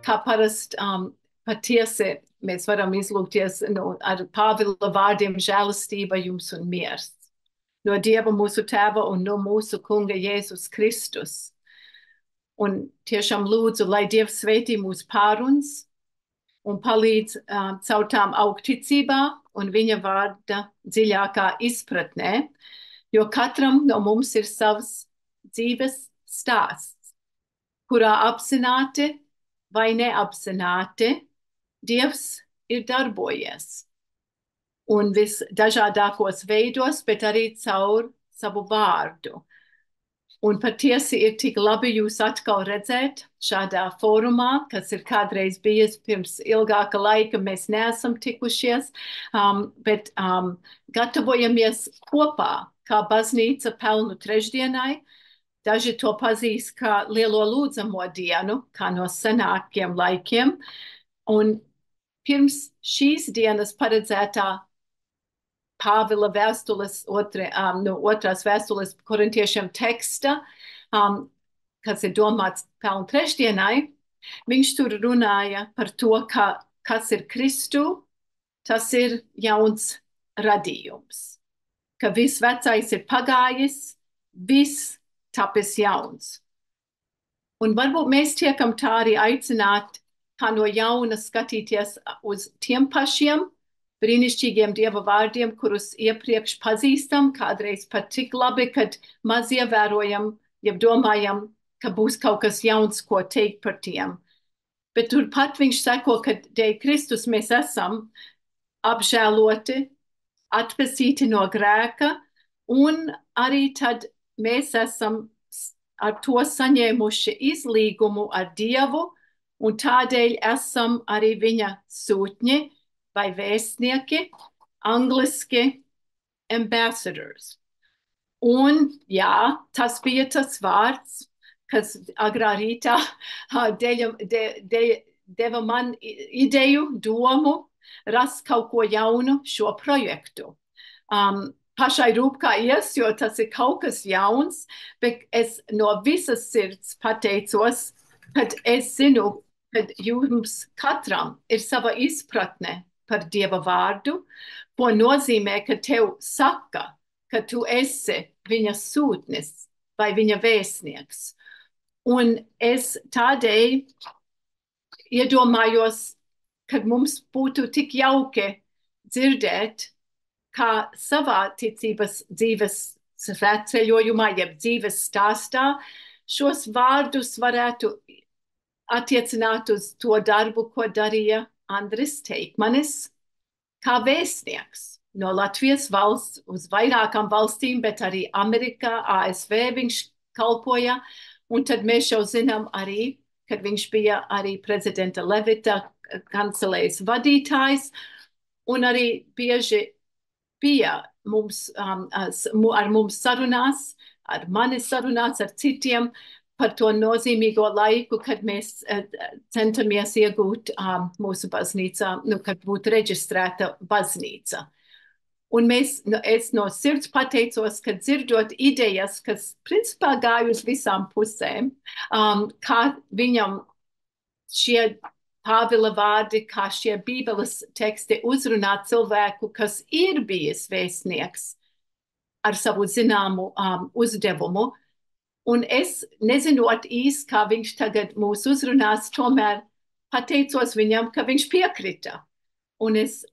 kā parasti patiesi mēs varam izlūgties ar Pāvila vārdiem žēlastība jums un miers. No Dieva mūsu Tēva un no mūsu Kunga Jēzus Kristus. Un tiešām lūdzu, lai Dievs svētī mūsu pārunas un palīdz caur tām augt ticībā un viņa vārda dziļākā izpratnē, jo katram no mums ir savs dzīves stāsts, kurā apzināti vai neapzināti Dievs ir darbojies. Un visdažādākos veidos, bet arī caur savu vārdu. Un patiesi ir tik labi jūs atkal redzēt šādā fórumā, kas ir kādreiz bijis pirms ilgāka laika. Mēs neesam tikušies, bet gatavojamies kopā, kā baznīca pelnu trešdienai. Daži to pazīst kā lielo lūdzamo dienu, kā no senākiem laikiem. Un pirms šīs dienas paredzētā Pāvila vēstules, otrās vēstules korintiešiem teksta, kas ir domāts pelnu trešdienai, viņš tur runāja par to, kas ir Kristu, tas ir jauns radījums. Ka viss vecais ir pagājis, viss tapis jauns. Un varbūt mēs tiekam tā arī aicināti, kā no jauna skatīties uz tiem pašiem brīnišķīgiem Dieva vārdiem, kurus iepriekš pazīstam, kādreiz pat tik labi, kad maz ievērojam, ja domājam, ka būs kaut kas jauns, ko teikt par tiem. Bet turpat viņš sako, ka dēļ Kristus mēs esam apžēloti, atpestīti no grēka, un arī tad mēs esam ar to saņēmuši izlīgumu ar Dievu, un tādēļ esam arī viņa sūtņi, vai vēstnieki, angliski ambassadors. Un jā, tas bija tas vārds, kas agrā rītā deva man ideju, domu, rast kaut ko jaunu šo projektu. Pašai rūp kā ies, jo tas ir kaut kas jauns, bet es no visas sirds pateicos, kad es zinu, kad jums katram ir sava izpratne par Dieva vārdu, ko nozīmē, ka tev saka, ka tu esi viņa sūtnis vai viņa vēstnieks. Un es tādēļ iedomājos, kad mums būtu tik jauki dzirdēt, kā savā ticības dzīves svētceļojumā, jeb dzīves stāstā, šos vārdus varētu attiecināt uz to darbu, ko darīja Andris Teikmanis, kā vēstnieks no Latvijas valsts uz vairākām valstīm, bet arī Amerikā, ASV viņš kalpoja. Un tad mēs jau zinām arī, kad viņš bija arī prezidenta Levita kancelējas vadītājs, un arī bieži bija ar mums sarunās, ar mani sarunās, ar citiem, par to nozīmīgo laiku, kad mēs centamies iegūt mūsu baznīcā, kad būtu reģistrēta baznīca. Un es no sirds pateicos, ka dzirdot idejas, kas principā gāja uz visām pusēm, kā viņam šie Pāvila vārdi, kā šie Bībeles teksti uzrunā cilvēku, kas ir bijis vēstnieks ar savu zināmu uzdevumu. Un es nezinot īsti, kā viņš tagad mūs uzrunās, tomēr pateicos viņam, ka viņš piekrita. Un es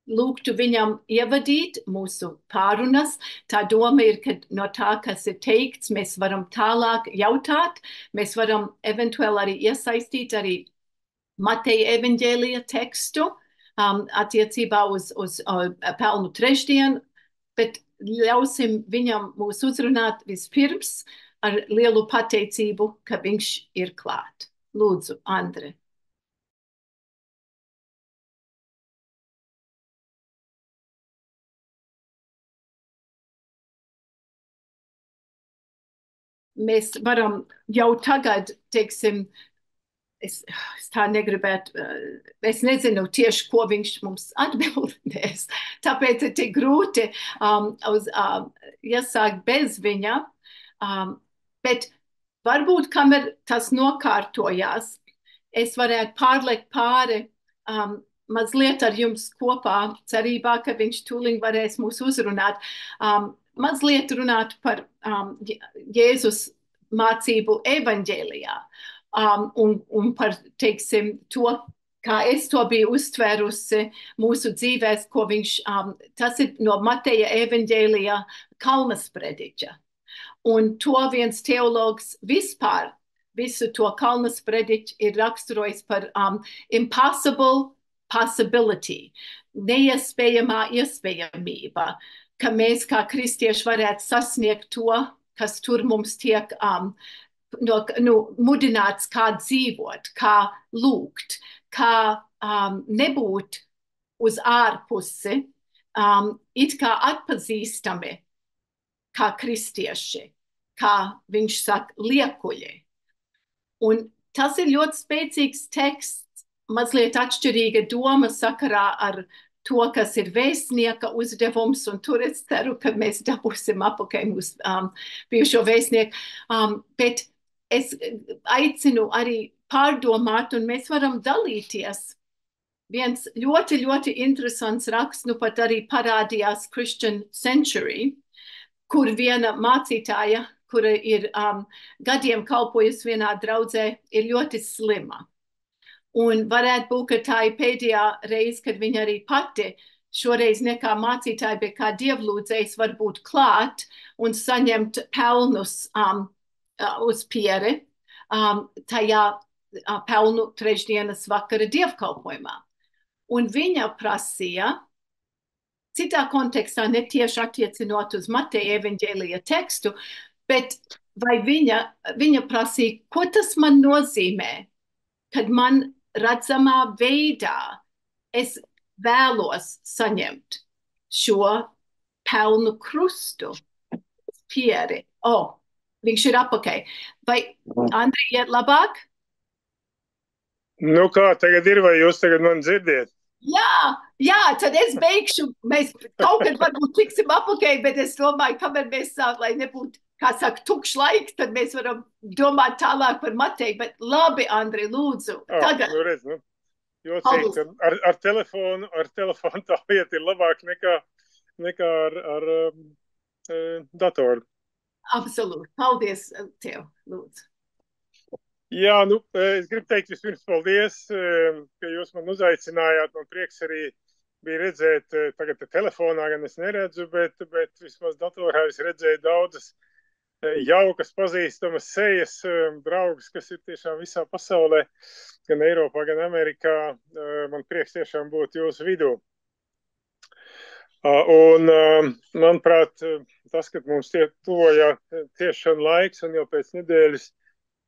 lūgtu viņam ievadīt mūsu pārunas. Tā doma ir, ka no tā, kas ir teikts, mēs varam tālāk jautāt. Mēs varam eventuāli arī iesaistīt arī Mateja evaņģēlija tekstu attiecībā uz pelnu trešdienu, bet ļausim viņam mūs uzrunāt vispirms ar lielu pateicību, ka viņš ir klāt. Lūdzu, Andre. Mēs varam jau tagad, teiksim, es tā negribētu, es nezinu tieši, ko viņš mums atbildēs, tāpēc ir tik grūti iesākt bez viņa, bet varbūt, kamēr tas nokārtojās, es varētu pārliekt pāri mazliet ar jums kopā, cerībā, ka viņš tūlīt varēs mūs uzrunāt. Mazliet runāt par Jēzus mācību evaņģēlijā un par, teiksim, to, kā es to biju uztvērusi mūsu dzīvēs, ko viņš, tas ir no Mateja evaņģēlijā Kalnas prediķa. Un to viens teologs vispār, visu to Kalnas prediķu ir raksturojis par impossible possibility, neiespējamā iespējamība, ka mēs kā kristieši varētu sasniegt to, kas tur mums tiek mudināts, kā dzīvot, kā lūgt, kā nebūt uz ārpusi, it kā atpazīstami kā kristieši, kā viņš saka, liekuļi. Un tas ir ļoti spēcīgs teksts, mazliet atšķirīga doma sakarā ar to, kas ir vēstnieka uzdevums, un tur es ceru, ka mēs dabūsim apakaļ mūsu bijušo vēstnieku. Bet es aicinu arī pārdomāt, un mēs varam dalīties. Viens ļoti, ļoti interesants raksts, nu pat arī parādījās Christian Century, kur viena mācītāja, kura ir gadiem kalpojusi vienā draudzē, ir ļoti slima. Un varētu būt, ka tā ir pēdējā reize, kad viņa arī pati šoreiz nekā mācītāja, bet kā dievlūdzējs var būt klāt un saņemt pelnus uz pieri tajā pelnu trešdienas vakara dievkalpojumā. Un viņa prasīja, citā kontekstā, ne tieši attiecinot uz Mateja evaņģēlija tekstu, bet vai viņa prasīja, ko tas man nozīmē, kad man redzamā veidā es vēlos saņemt šo pelnu krustu pieri. Viņš ir apakaļ. Vai Andri iet labāk? Nu kā tagad ir, vai jūs tagad man dzirdiet? Jā, tad es beigšu. Mēs kaut kad varbūt tiksim apakaļ, bet es domāju, kamēr mēs lai nebūtu, kā saka, tukšs laiks, tad mēs varam domāt tālāk par Mateju. Bet labi, Andri, lūdzu. Tagad. Nu redz, jo teikt, ar telefonu tā lieta ir labāk nekā ar datoru. Absolūti. Paldies tev, lūdzu. Jā, es gribu teikt vispirms paldies, ka jūs man uzaicinājāt. Man prieks arī bija redzēt, tagad telefonā gan es neredzu, bet vismaz datorā es redzēju daudzas jaukas, pazīstamas sejas, draugus, kas ir tiešām visā pasaulē, gan Eiropā, gan Amerikā. Man prieks tiešām būt jūsu vidū. Un, manuprāt, tas, ka mums tuvoja tiešām laiks un jau pēc nedēļas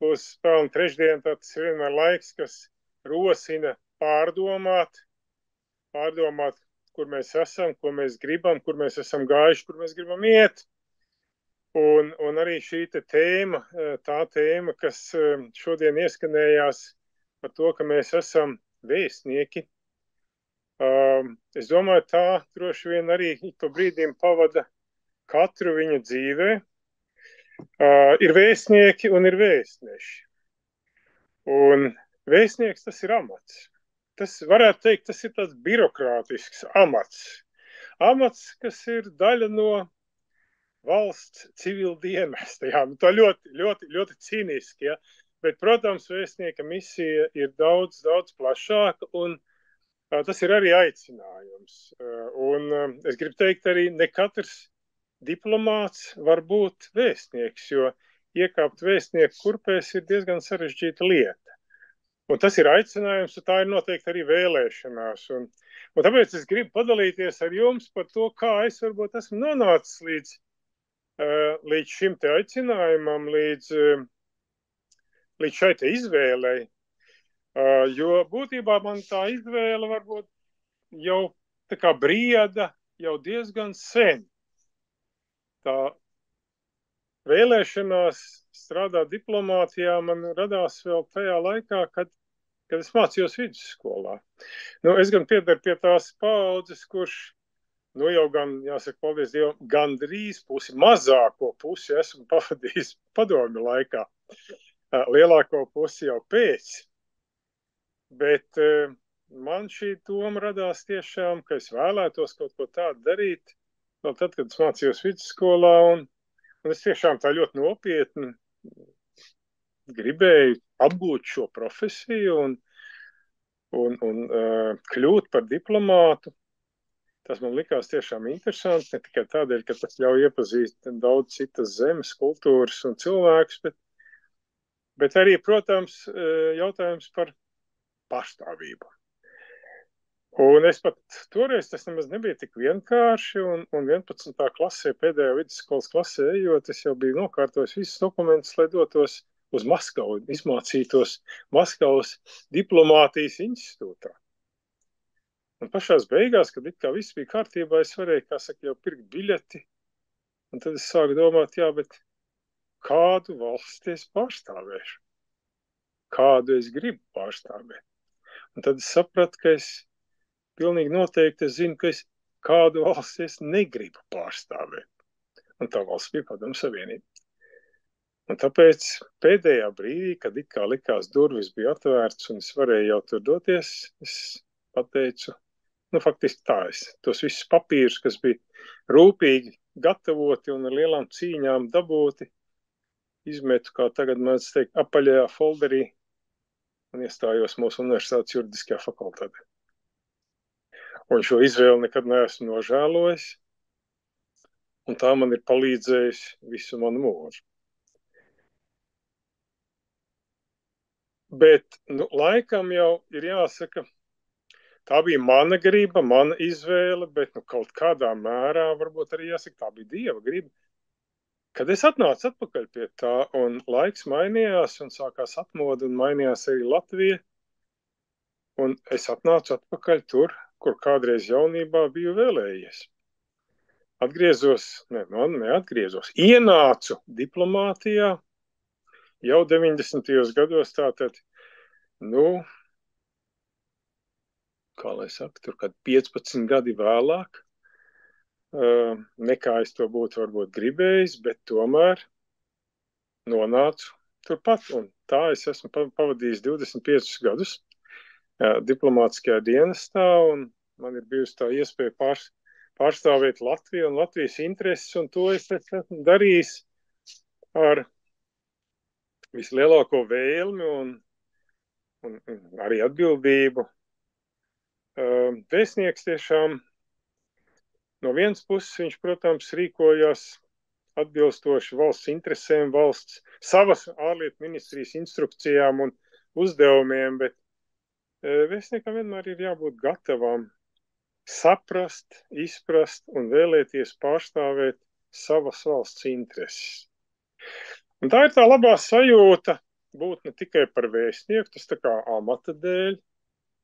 būs pelnu trešdiena, tas ir vienmēr laiks, kas rosina pārdomāt, kur mēs esam, ko mēs gribam, kur mēs esam gājuši, kur mēs gribam iet. Un arī šī tēma, tā tēma, kas šodien ieskanējās par to, ka mēs esam vēstnieki. Es domāju, tā droši vien arī pa brīdiem pavada katru viņa dzīvē. Ir vēstnieki un ir vēstneši. Un vēstnieks tas ir amats. Tas varētu teikt, tas ir tāds birokrātisks amats. Amats, kas ir daļa no valsts civildienesta. Jā, tā ļoti, ļoti, ļoti cīniski. Ja? Bet, protams, vēstnieka misija ir daudz, daudz plašāka un tas ir arī aicinājums. Un es gribu teikt arī, ne katrs diplomāts var būt vēstnieks, jo iekāpt vēstnieku kurpēs ir diezgan sarežģīta lieta. Un tas ir aicinājums, un tā ir noteikti arī vēlēšanās. Un tāpēc es gribu padalīties ar jums par to, kā es varbūt esmu nonācis līdz šim te aicinājumam, līdz šai te izvēlei. Jo būtībā man tā izvēle varbūt jau tā kā brieda jau diezgan sen. Tā vēlēšanās strādāt diplomātijā man radās vēl tajā laikā, kad es mācījos vidusskolā. Es gan piedaru pie tās paaudzes, kurš, jau gan, jāsaka, paldies Dievam, gandrīz mazāko pusi esmu pavadījis padomju laikā. Lielāko pusi jau pēc. Bet man šī doma radās tiešām, ka es vēlētos kaut ko tādu darīt, vēl tad, kad es mācījos vidusskolā, un es tiešām tā ļoti nopietni gribēju apgūt šo profesiju un kļūt par diplomātu. Tas man likās tiešām interesanti, ne tikai tādēļ, ka tas ļauj iepazīt daudz citas zemes, kultūras un cilvēkus, bet arī, protams, jautājums par pārstāvību. Un es pat toreiz tas nemaz nebija tik vienkārši, un 11. klasē, pēdējā vidusskolas klasē ejot, es jau biju nokārtojis visus dokumentus, lai dotos uz Maskavu, izmācītos Maskavas diplomātijas institūtā. Un pašās beigās, kad it kā viss bija kārtībā, es varēju, kā saka, jau pirkt biļeti, un tad es sāku domāt, jā, bet kādu valsti es pārstāvēšu? Kādu es gribu pārstāvēt? Un tad es sapratu, ka es pilnīgi noteikti zinu, ka es kādu valsti es negribu pārstāvēt. Un tā valsts bija Padomju Savienība. Un tāpēc pēdējā brīdī, kad it kā likās durvis bija atvērts un es varēju jau tur doties, es pateicu, faktiski tā tos visus papīrus, kas bija rūpīgi gatavoti un ar lielām cīņām dabūti, izmetu, kā tagad mēdz teikt, apaļajā folderī un iestājos mūsu universitātes juridiskajā fakultātē. Un šo izvēli nekad neesmu nožēlojis, un tā man ir palīdzējusi visu manu mūžu. Bet, laikam jau ir jāsaka, tā bija mana griba, mana izvēle, bet kaut kādā mērā varbūt arī jāsaka, tā bija Dieva griba. Kad es atnācu atpakaļ pie tā, un laiks mainījās, un sākās atmoda, un mainījās arī Latvija, un es atnācu atpakaļ tur, kur kādreiz jaunībā biju vēlējies. Ienācu diplomātijā jau 90. gados, tātad, kā lai saka, tur kad 15 gadi vēlāk, nekā es to būtu varbūt gribējis, bet tomēr nonācu turpat, un tā es esmu pavadījis 25 gadus diplomātiskajā dienestā, un man ir bijusi tā iespēja pārstāvēt Latviju un Latvijas intereses, un to es esmu darījis ar vislielāko vēlmi un arī atbildību. Vēstnieks tiešām no vienas puses viņš, protams, rīkojās atbilstoši valsts interesēm, savas ārlietu ministrijas instrukcijām un uzdevumiem, bet vēstniekam vienmēr ir jābūt gatavam saprast, izprast un vēlēties pārstāvēt savas valsts intereses. Un tā ir tā labā sajūta būt ne tikai par vēstnieku, tas tā kā amata dēļ,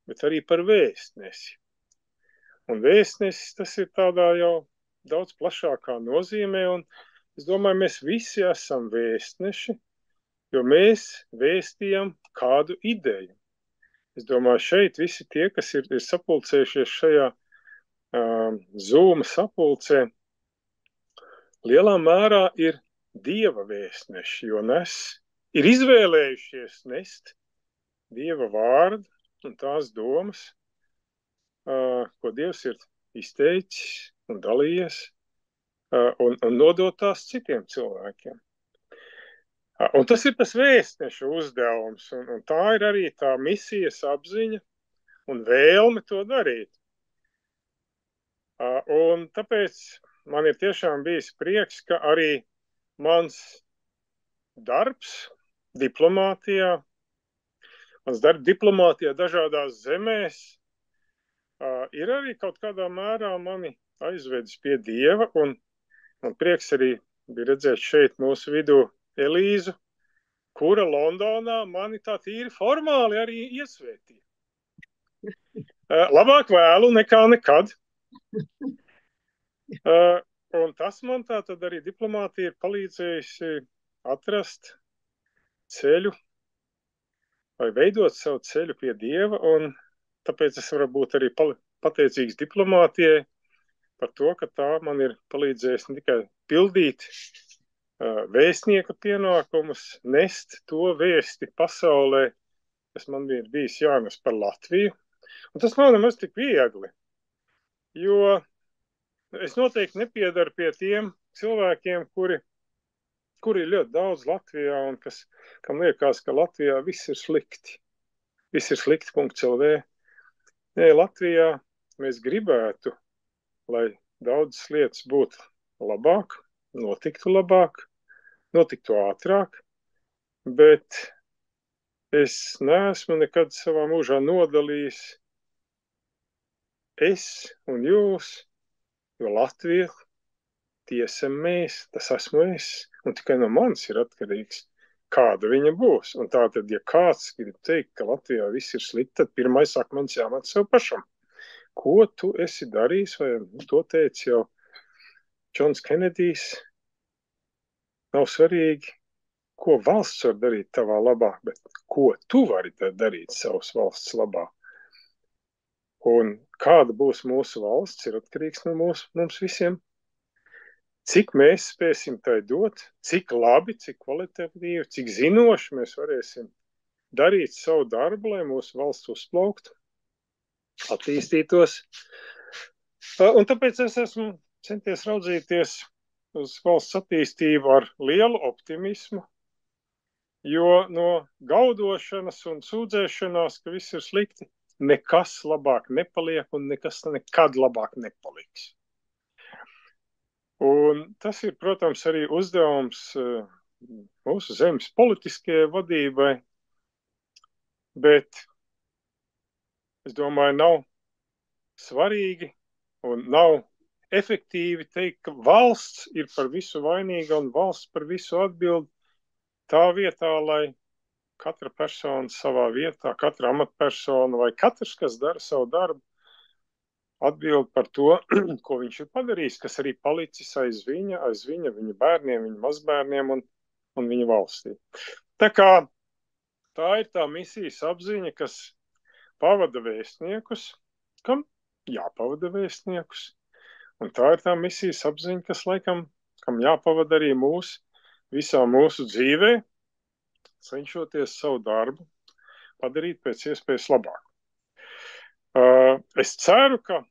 bet arī par vēstnesi. Un vēstnesis tas ir tādā jau daudz plašākā nozīmē, un es domāju, mēs visi esam vēstneši, jo mēs vēstījam kādu ideju. Es domāju, šeit visi tie, kas ir sapulcējušies šajā Zoom sapulcē, lielā mērā ir Dieva vēstneši, jo ir izvēlējušies nest Dieva vārdu un tās domas, ko Dievs ir izteicis un dalījies, un nodot tās citiem cilvēkiem. Un tas ir tas vēstneša uzdevums, un tā ir arī tā misijas apziņa un vēlme to darīt. Un tāpēc man ir tiešām bijis prieks, ka arī mans darbs diplomātijā, dažādās zemēs, ir arī kaut kādā mērā mani aizvedis pie Dieva, un man prieks arī bija redzēt šeit mūsu vidū Elīzu, kura Londonā mani tā tīri formāli arī iesvētīja. Labāk vēlu nekā nekad. Un tas man tā tad arī diplomātija ir palīdzējusi atrast ceļu vai veidot savu ceļu pie Dieva, un tāpēc es varu būt arī pateicīgs diplomātijai par to, ka tā man ir palīdzējusi ne tikai pildīt vēstnieka pienākumus, nest to vēsti pasaulē kas man ir bijis jānes par Latviju. Un tas nav nemaz tik viegli, jo es noteikti nepiedaru pie tiem cilvēkiem, kuri ir ļoti daudz Latvijā un kam liekas, ka Latvijā viss ir slikti. Viss ir slikti.lv. Nē, Latvijā mēs gribētu, lai daudzas lietas būtu labāk, notiktu ātrāk, bet es neesmu nekad savā mūžā nodalījis es un jūs, jo Latvija, tie esam mēs, tas esmu es, un tikai no manis ir atkarīgs, kāda viņa būs. Un tātad, ja kāds grib teikt, ka Latvijā viss ir slikti, tad pirmais akmens jāmet sev pašam. Ko tu esi darījis, vai to teica jau Džons Kenedijs? Nav svarīgi, ko valsts var darīt tavā labā, bet ko tu vari darīt savas valsts labā. Un kāda būs mūsu valsts, ir atkarīgs no mums visiem. Cik mēs spēsim tai dot, cik labi, cik kvalitatīvi, cik zinoši mēs varēsim darīt savu darbu, lai mūsu valsts uzplauktu, attīstītos. Un tāpēc es esmu centies raudzīties uz valsts attīstību ar lielu optimismu, jo no gaudošanas un sūdzēšanās, ka viss ir slikti, nekas labāk nepaliek un nekas nekad labāk nepaliks. Un tas ir, protams, arī uzdevums mūsu zemes politiskajai vadībai, bet es domāju, nav svarīgi un nav efektīvi teikt, ka valsts ir par visu vainīga un valsts par visu atbild tā vietā, lai katra persona savā vietā, katra amatpersona vai katrs, kas dara savu darbu, atbild par to, ko viņš ir padarījis, kas arī palicis aiz viņa bērniem, viņa mazbērniem un viņa valstī. Tā kā tā ir tā misijas apziņa, kas pavada vēstniekus, kam jāpavada vēstniekus. Un tā ir tā misijas apziņa, kas laikam, kam jāpavada arī visā mūsu dzīvē, cenšoties savu darbu padarīt pēc iespējas labāk. Es ceru, ka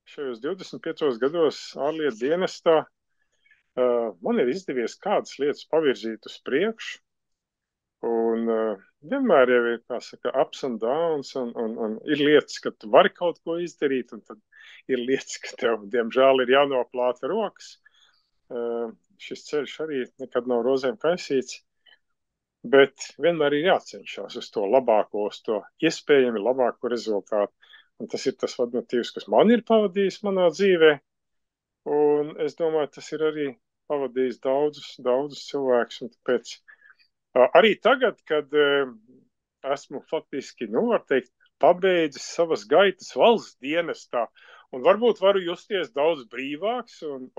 šajos 25 gados ārlietu dienestā man ir izdevies kādas lietas pavirzīt uz priekšu, un vienmēr jau ir, kā saka, ups and downs, un ir lietas, ka tu vari kaut ko izdarīt, un tad ir lietas, ka tev, diemžēl, ir jānoplāta rokas. Šis ceļš arī nekad nav rozēm kaisīts, bet vienmēr ir jācenšas uz to labāko, uz to iespējami labāko rezultātu. Un tas ir tas vadmotīvs, kas man ir pavadījis manā dzīvē, un es domāju, tas ir arī pavadījis daudzus cilvēkus, un tāpēc arī tagad, kad esmu faktiski, var teikt, pabeidzis savas gaitas valsts dienestā, un varbūt varu justies daudz brīvāks un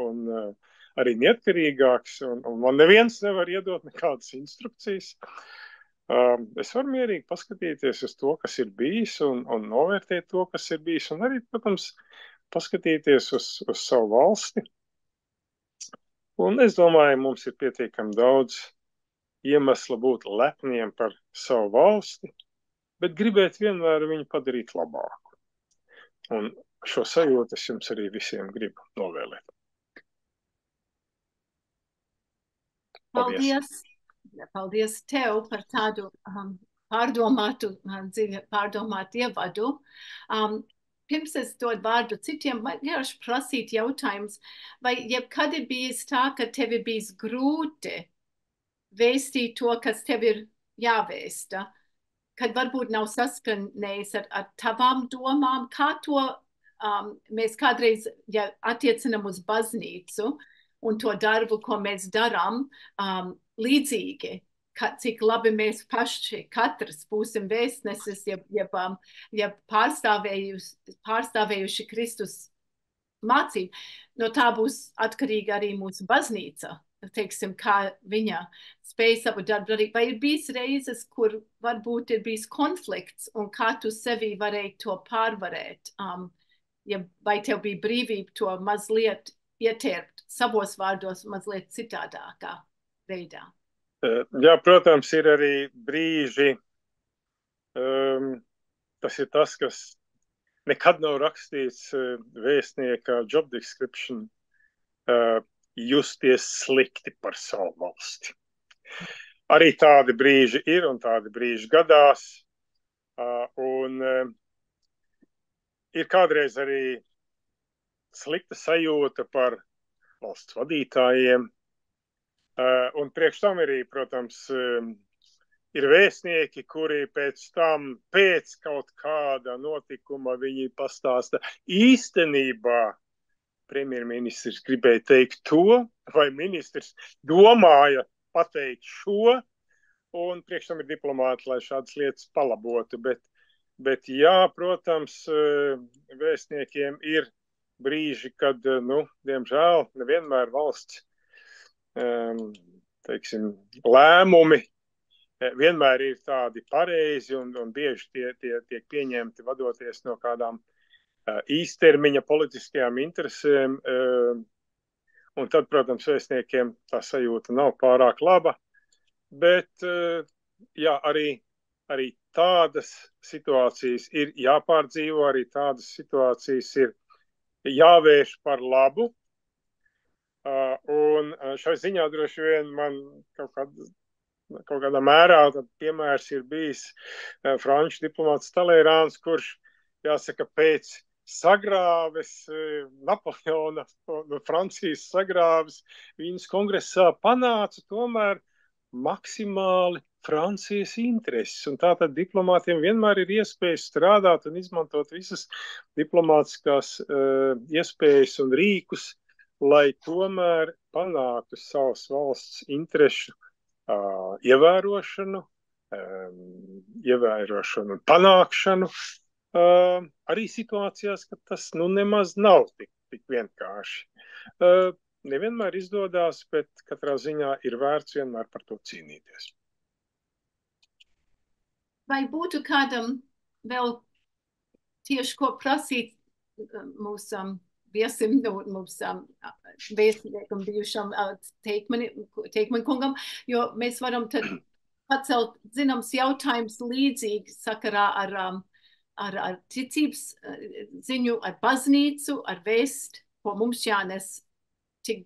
arī neatkarīgāks, un man neviens nevar iedot nekādas instrukcijas. Es varu mierīgi paskatīties uz to, kas ir bijis, un novērtēt to, kas ir bijis, un arī, protams, paskatīties uz savu valsti. Un es domāju, mums ir pietiekami daudz iemesla būt lepniem par savu valsti, bet gribēt vienmēr viņu padarīt labāku. Un šo sajūtu es jums arī visiem gribu novēlēt. Paldies! Paldies tev par tādu pārdomātu ievadu. Pirms es dodu vārdu citiem, man vienkārši prasīt jautājums, vai jebkad ir bijis tā, ka tev ir bijis grūti vēstīt to, kas tev ir jāvēsta, kad varbūt nav saskanējis ar tavām domām, kā to mēs kādreiz attiecinam uz baznīcu un to darbu, ko mēs darām, līdzīgi, cik labi mēs paši katrs būsim vēstnesis, ja pārstāvējuši Kristus mācību. No tā būs atkarīga arī mūsu baznīca, teiksim, kā viņa spēj savu darbu darīt. Vai ir bijis reizes, kur varbūt ir bijis konflikts, un kā tu sevi varēji to pārvarēt? Vai tev bija brīvība to mazliet ietērpt savos vārdos mazliet citādākā veidā? Jā, protams, ir arī brīži, Tas ir tas, kas nekad nav rakstīts vēstnieka job description, justies slikti par savu valsti. Arī tādi brīži ir un tādi brīži gadās. Un ir kādreiz arī slikta sajūta par valsts vadītājiem. Un priekš tam arī, protams, ir vēstnieki, kuri pēc tam, pēc kaut kāda notikuma viņi pastāsta. Īstenībā premjerministrs gribēja teikt to, vai ministrs domāja pateikt šo, un priekš tam ir diplomāti, lai šādas lietas palabotu. Bet jā, protams, vēstniekiem ir brīži, kad, diemžēl, nevienmēr valsts, teiksim, lēmumi vienmēr ir tādi pareizi un bieži tie tiek pieņemti vadoties no kādām īstermiņa politiskajām interesēm. Un tad, protams, vēstniekiem tā sajūta nav pārāk laba, bet jā, arī tādas situācijas ir jāpārdzīvo, arī tādas situācijas ir jāvērš par labu. Un šai ziņā droši vien man kaut kādā mērā piemērs ir bijis franču diplomāts Talleyrāns, kurš, jāsaka, pēc sagrāves Napoleona no Francijas sagrāves viņas kongresā panāca tomēr maksimāli Francijas intereses. Un tātad diplomātiem vienmēr ir iespēja strādāt un izmantot visas diplomātiskās iespējas un rīkus, lai tomēr panāktu savas valsts interešu ievērošanu un panākšanu. Arī situācijās, ka tas nemaz nav tik vienkārši. Nevienmēr izdodās, bet katrā ziņā ir vērts vienmēr par to cīnīties. Vai būtu kādam vēl tieši ko prasīt mūsu viesim, mūsu vēstniekam bijušam Teikman kungam, jo mēs varam tad pacelt zināms jautājums līdzīgi sakarā ar ticības ziņu, ar baznīcu, ar vēst, ko mums jānes tik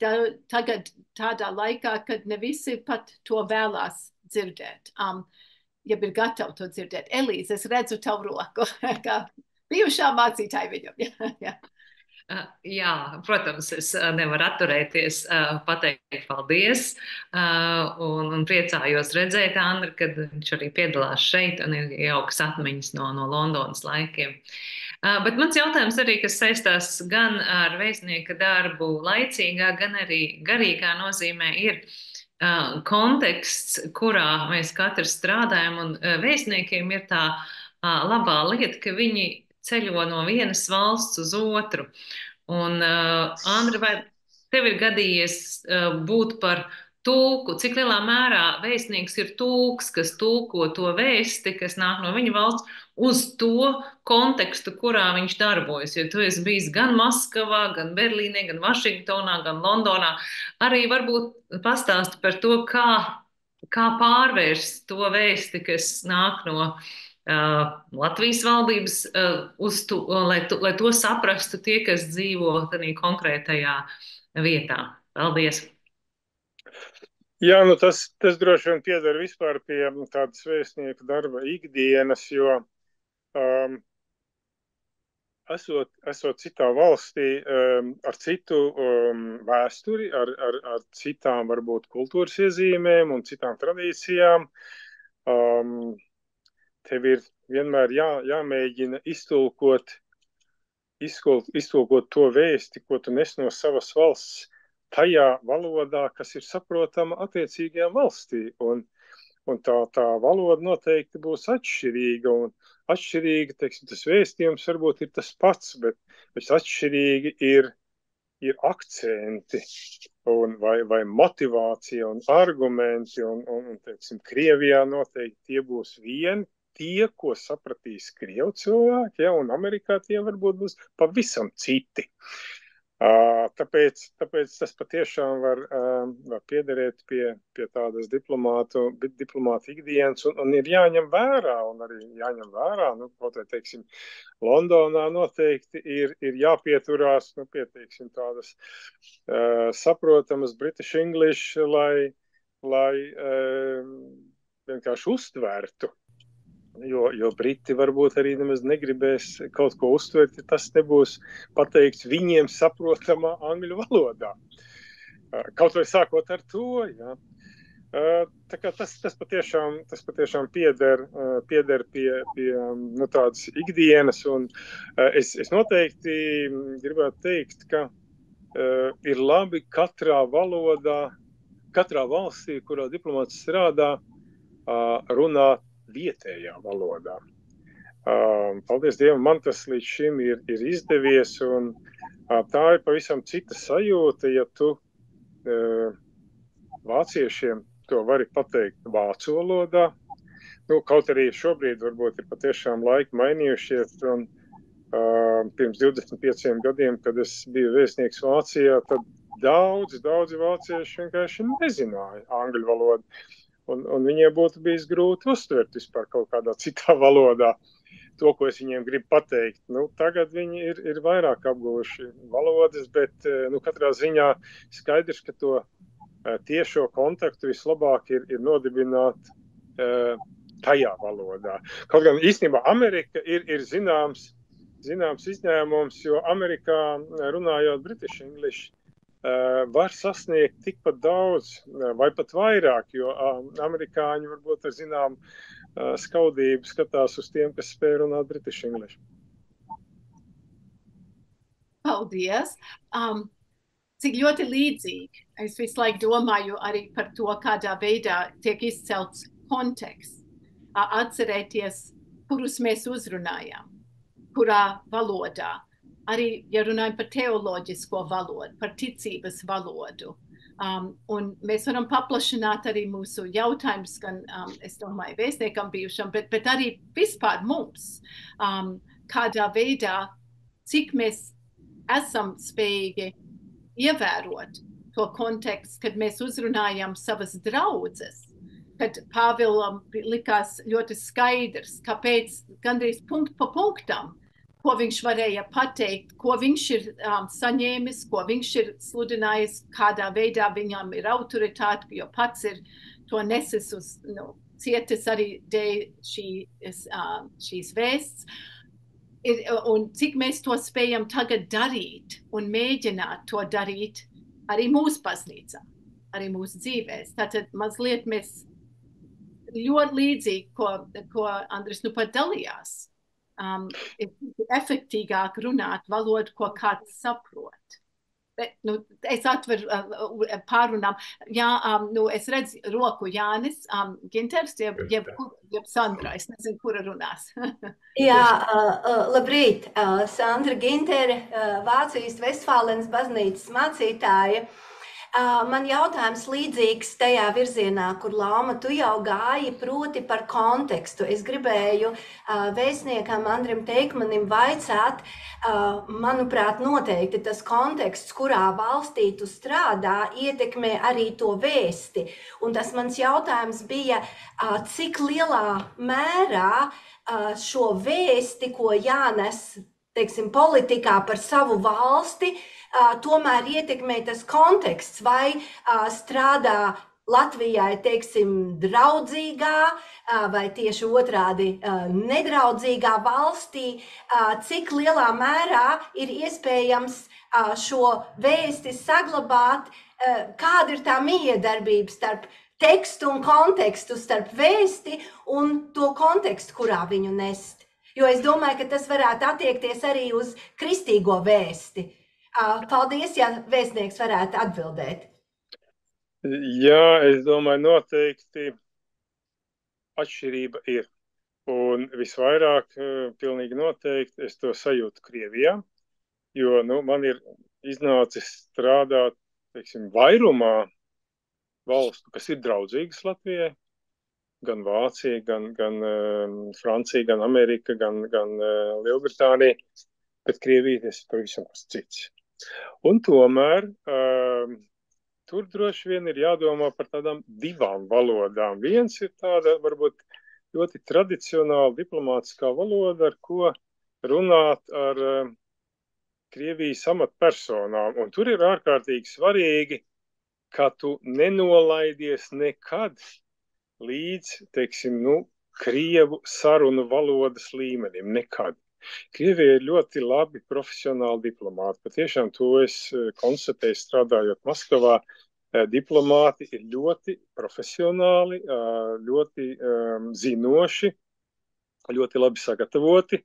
tagad tādā laikā, kad ne visi pat to vēlās dzirdēt. Ja ir gatavi to dzirdēt. Elīze, es redzu tavu roku, kā bijušā mācītāja viņam. Jā, protams, es nevaru atturēties pateikt paldies un priecājos redzēt Andri, kad viņš arī piedalās šeit un ir jaukas atmiņas no Londonas laikiem. Bet mans jautājums arī, kas saistās gan ar vēstnieka darbu laicīgā, gan arī garīgā nozīmē, ir konteksts, kurā mēs katrs strādājam, un vēstniekiem ir tā labā lieta, ka viņi ceļo no vienas valsts uz otru. Un, Andri, vai tev ir gadījies būt par tulku? Cik lielā mērā vēstnieks ir tulks, kas tulko to vēsti, kas nāk no viņa valsts, uz to kontekstu, kurā viņš darbojas? Jo tu esi bijis gan Maskavā, gan Berlīnē, gan Vašingtonā, gan Londonā. Arī varbūt pastāsti par to, kā pārvērst to vēsti, kas nāk no Latvijas valdības, lai to saprastu tie, kas dzīvo tādā konkrētajā vietā. Paldies! Jā, tas droši vien pieder vispār pie tādas vēstnieku darba ikdienas, jo esot citā valstī ar citu vēsturi, ar citām varbūt kultūras iezīmēm un citām tradīcijām, tev ir vienmēr jāmēģina iztulkot to vēsti, ko tu nes no savas valsts tajā valodā, kas ir saprotama attiecīgajā valstī. Un tā valoda noteikti būs atšķirīga. Un atšķirīga, teiksim, tas vēstījums varbūt ir tas pats, bet atšķirīgi ir akcenti vai motivācija un argumenti. Un teiksim, Krievijā noteikti tie būs tie, ko sapratīs Krievu cilvēki, un Amerikā tie varbūt būs pavisam citi. Tāpēc tas patiešām var piederēt pie tādas diplomātu ikdienas un ir jāņem vērā, kaut vai, teiksim, Londonā noteikti ir jāpieturās, pie, teiksim, tādas saprotamas British English, lai vienkārši uztvērtu. Jo Briti varbūt arī nemaz negribēs kaut ko uztvert, ja tas nebūs pateikts viņiem saprotamā angļu valodā. Kaut vai sākot ar to, jā. Tā kā tas patiešām pieder pie tādas ikdienas, un es noteikti gribētu teikt, ka ir labi katrā valodā, katrā valstī, kurā diplomāts strādā, runāt vietējā valodā. Paldies Dievam, man tas līdz šim ir izdevies, un tā ir pavisam cita sajūta, ja tu vāciešiem to vari pateikt vācu valodā. Kaut arī šobrīd varbūt ir patiešām laiki mainījušies, un pirms 25 gadiem, kad es biju vēstnieks Vācijā, tad daudzi vācieši vienkārši nezināja angļu valodu. Un viņiem būtu bijis grūti uztvert vispār kaut kādā citā valodā to, ko es viņiem gribu pateikt. Tagad viņi ir vairāk apguvuši valodas, bet katrā ziņā skaidrs, ka to tiešo kontaktu vislabāk ir nodibināt tajā valodā. Kaut gan īstenībā Amerika ir zināms izņēmums, jo Amerikā runājot British English, var sasniegt tikpat daudz vai pat vairāk, jo amerikāņi varbūt ar zinām skaudību skatās uz tiem, kas spēj runāt British English. Paldies! Cik ļoti līdzīgi. Es visu laiku domāju arī par to, kādā veidā tiek izcelts konteksts. Atcerēties, kurus mēs uzrunājam, kurā valodā. Arī, ja runājam par teoloģisko valodu, par ticības valodu. Un mēs varam paplašināt arī mūsu jautājumus, gan, es domāju, vēstniekam bijušam, bet arī vispār mums. Kādā veidā, cik mēs esam spējīgi ievērot to kontekstu, kad mēs uzrunājam savas draudzes, kad Pāvilam likās ļoti skaidrs, kāpēc gandrīz punktu pa punktam, ko viņš varēja pateikt, ko viņš ir saņēmis, ko viņš ir sludinājis, kādā veidā viņam ir autoritāte, jo pats ir to nesis uz, cietis arī dēļ šīs vēsts. Un cik mēs to spējam tagad darīt un mēģināt to darīt arī mūsu baznīcā, arī mūsu dzīvēs. Tātad mazliet mēs ļoti līdzīgi, ko Andris pat dalījās. Ir efektīgāk runāt valodu, ko kāds saprot. Bet, es atveru pārunām. Jā, es redzu roku Jānis, Ginters, jeb Sandra, es nezinu, kura runās. Jā, labrīt. Sandra Gintere, Vācijas Vestfālenes baznīcas mācītāja. Man jautājums līdzīgs tajā virzienā, kur Lauma, tu jau gāji, proti par kontekstu. Es gribēju vēstniekam Andrim Teikmanim vaicāt, manuprāt, noteikti tas konteksts, kurā valstī tu strādā, ietekmē arī to vēsti. Un tas mans jautājums bija, cik lielā mērā šo vēsti, ko jānes, teiksim, politikā par savu valsti, tomēr ietekmē tas konteksts, vai strādā Latvijai, teiksim, draudzīgā vai tieši otrādi nedraudzīgā valstī, cik lielā mērā ir iespējams šo vēsti saglabāt, kāda ir tā miedarbība starp tekstu un kontekstu, starp vēsti un to kontekstu, kurā viņu nest. Jo es domāju, ka tas varētu attiekties arī uz kristīgo vēsti. Paldies, ja vēstnieks varētu atbildēt. Jā, es domāju, noteikti atšķirība ir. Un visvairāk, pilnīgi noteikti, es to sajūtu Krievijā, jo man ir iznācis strādāt, teiksim, vairumā valstu, kas ir draudzīgas Latvijai, gan Vācija, gan Francija, gan Amerika, gan Lielbritānija, bet Krievija tas ir pavisam kas cits. Un tomēr tur droši vien ir jādomā par tādām divām valodām. Viens ir tāda, varbūt, ļoti tradicionāla diplomātiskā valoda, ar ko runāt ar Krievijas amatpersonām. Un tur ir ārkārtīgi svarīgi, ka tu nenolaidies nekad līdz, teiksim, Krievu sarunu valodas līmenim. Nekad. Krievija ir ļoti labi profesionāli diplomāti. Patiešām to es konstatēju strādājot Maskavā. Diplomāti ir ļoti profesionāli, ļoti zinoši, ļoti labi sagatavoti.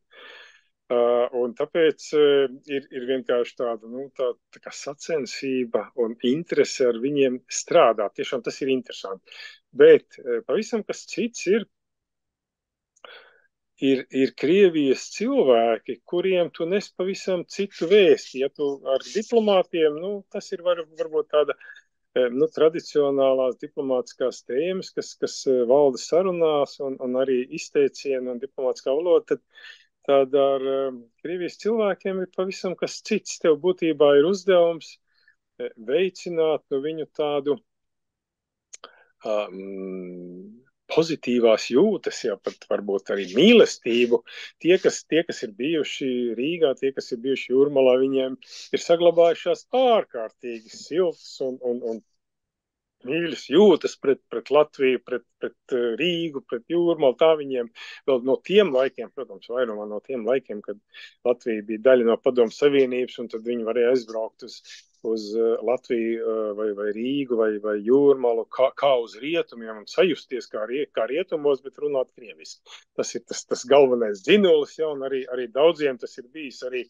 Un tāpēc ir vienkārši tāda, tā kā sacensība un interese ar viņiem strādāt. Tiešām tas ir interesanti. Bet pavisam kas cits ir Krievijas cilvēki, kuriem tu nes pavisam citu vēsti. Ja tu ar diplomātiem, tas ir varbūt tāda tradicionālās diplomātiskās tēmas, kas valda sarunās un arī izteicieni un diplomātiskā valoda, tad ar Krievijas cilvēkiem ir pavisam kas cits. Tev būtībā ir uzdevums veicināt viņu tādu pozitīvās jūtas, ja pat varbūt arī mīlestību. Tie, kas ir bijuši Rīgā, tie, kas ir bijuši Jūrmalā, viņiem ir saglabājušās ārkārtīgi siltas un mīļas jūtas pret Latviju, pret Rīgu, pret Jūrmalu. Tā viņiem vēl no tiem laikiem, protams, vairumā no tiem laikiem, kad Latvija bija daļa no Padomu Savienības, un tad viņi varēja aizbraukt uz Latviju vai Rīgu vai Jūrmalu kā uz rietumiem un sajusties kā rietumos, bet runāt krieviski. Tas ir tas galvenais dzinulis, ja, un arī daudziem tas ir bijis arī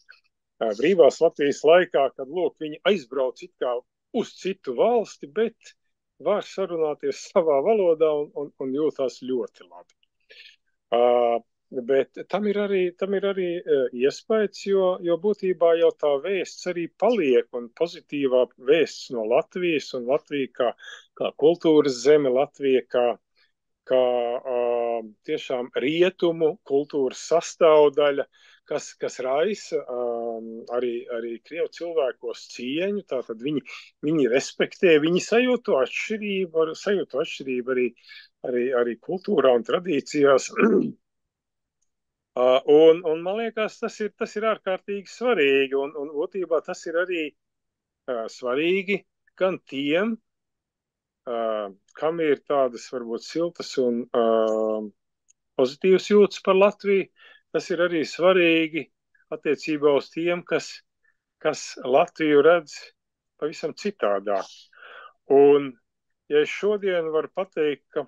brīvās Latvijas laikā, kad, viņi aizbrauc it kā uz citu valsti, bet var sarunāties savā valodā un jūtās ļoti labi. Bet tam ir arī iespējas, jo būtībā jau tā vēsts arī paliek, un pozitīvā vēsts no Latvijas, un Latvija kā kultūras zeme, Latvija kā tiešām rietumu kultūras sastāvdaļa, kas raisa arī Krievu cilvēkos cieņu, tātad viņi respektē, viņi sajūtu atšķirību arī kultūrā un tradīcijās. Un man liekas, tas ir ārkārtīgi svarīgi, un būtībā tas ir arī svarīgi gan tiem, kam ir tādas varbūt siltas un pozitīvas jūtas par Latviju. Tas ir arī svarīgi attiecībā uz tiem, kas Latviju redz pavisam citādāk. Un, ja es šodien varu pateikt, ka,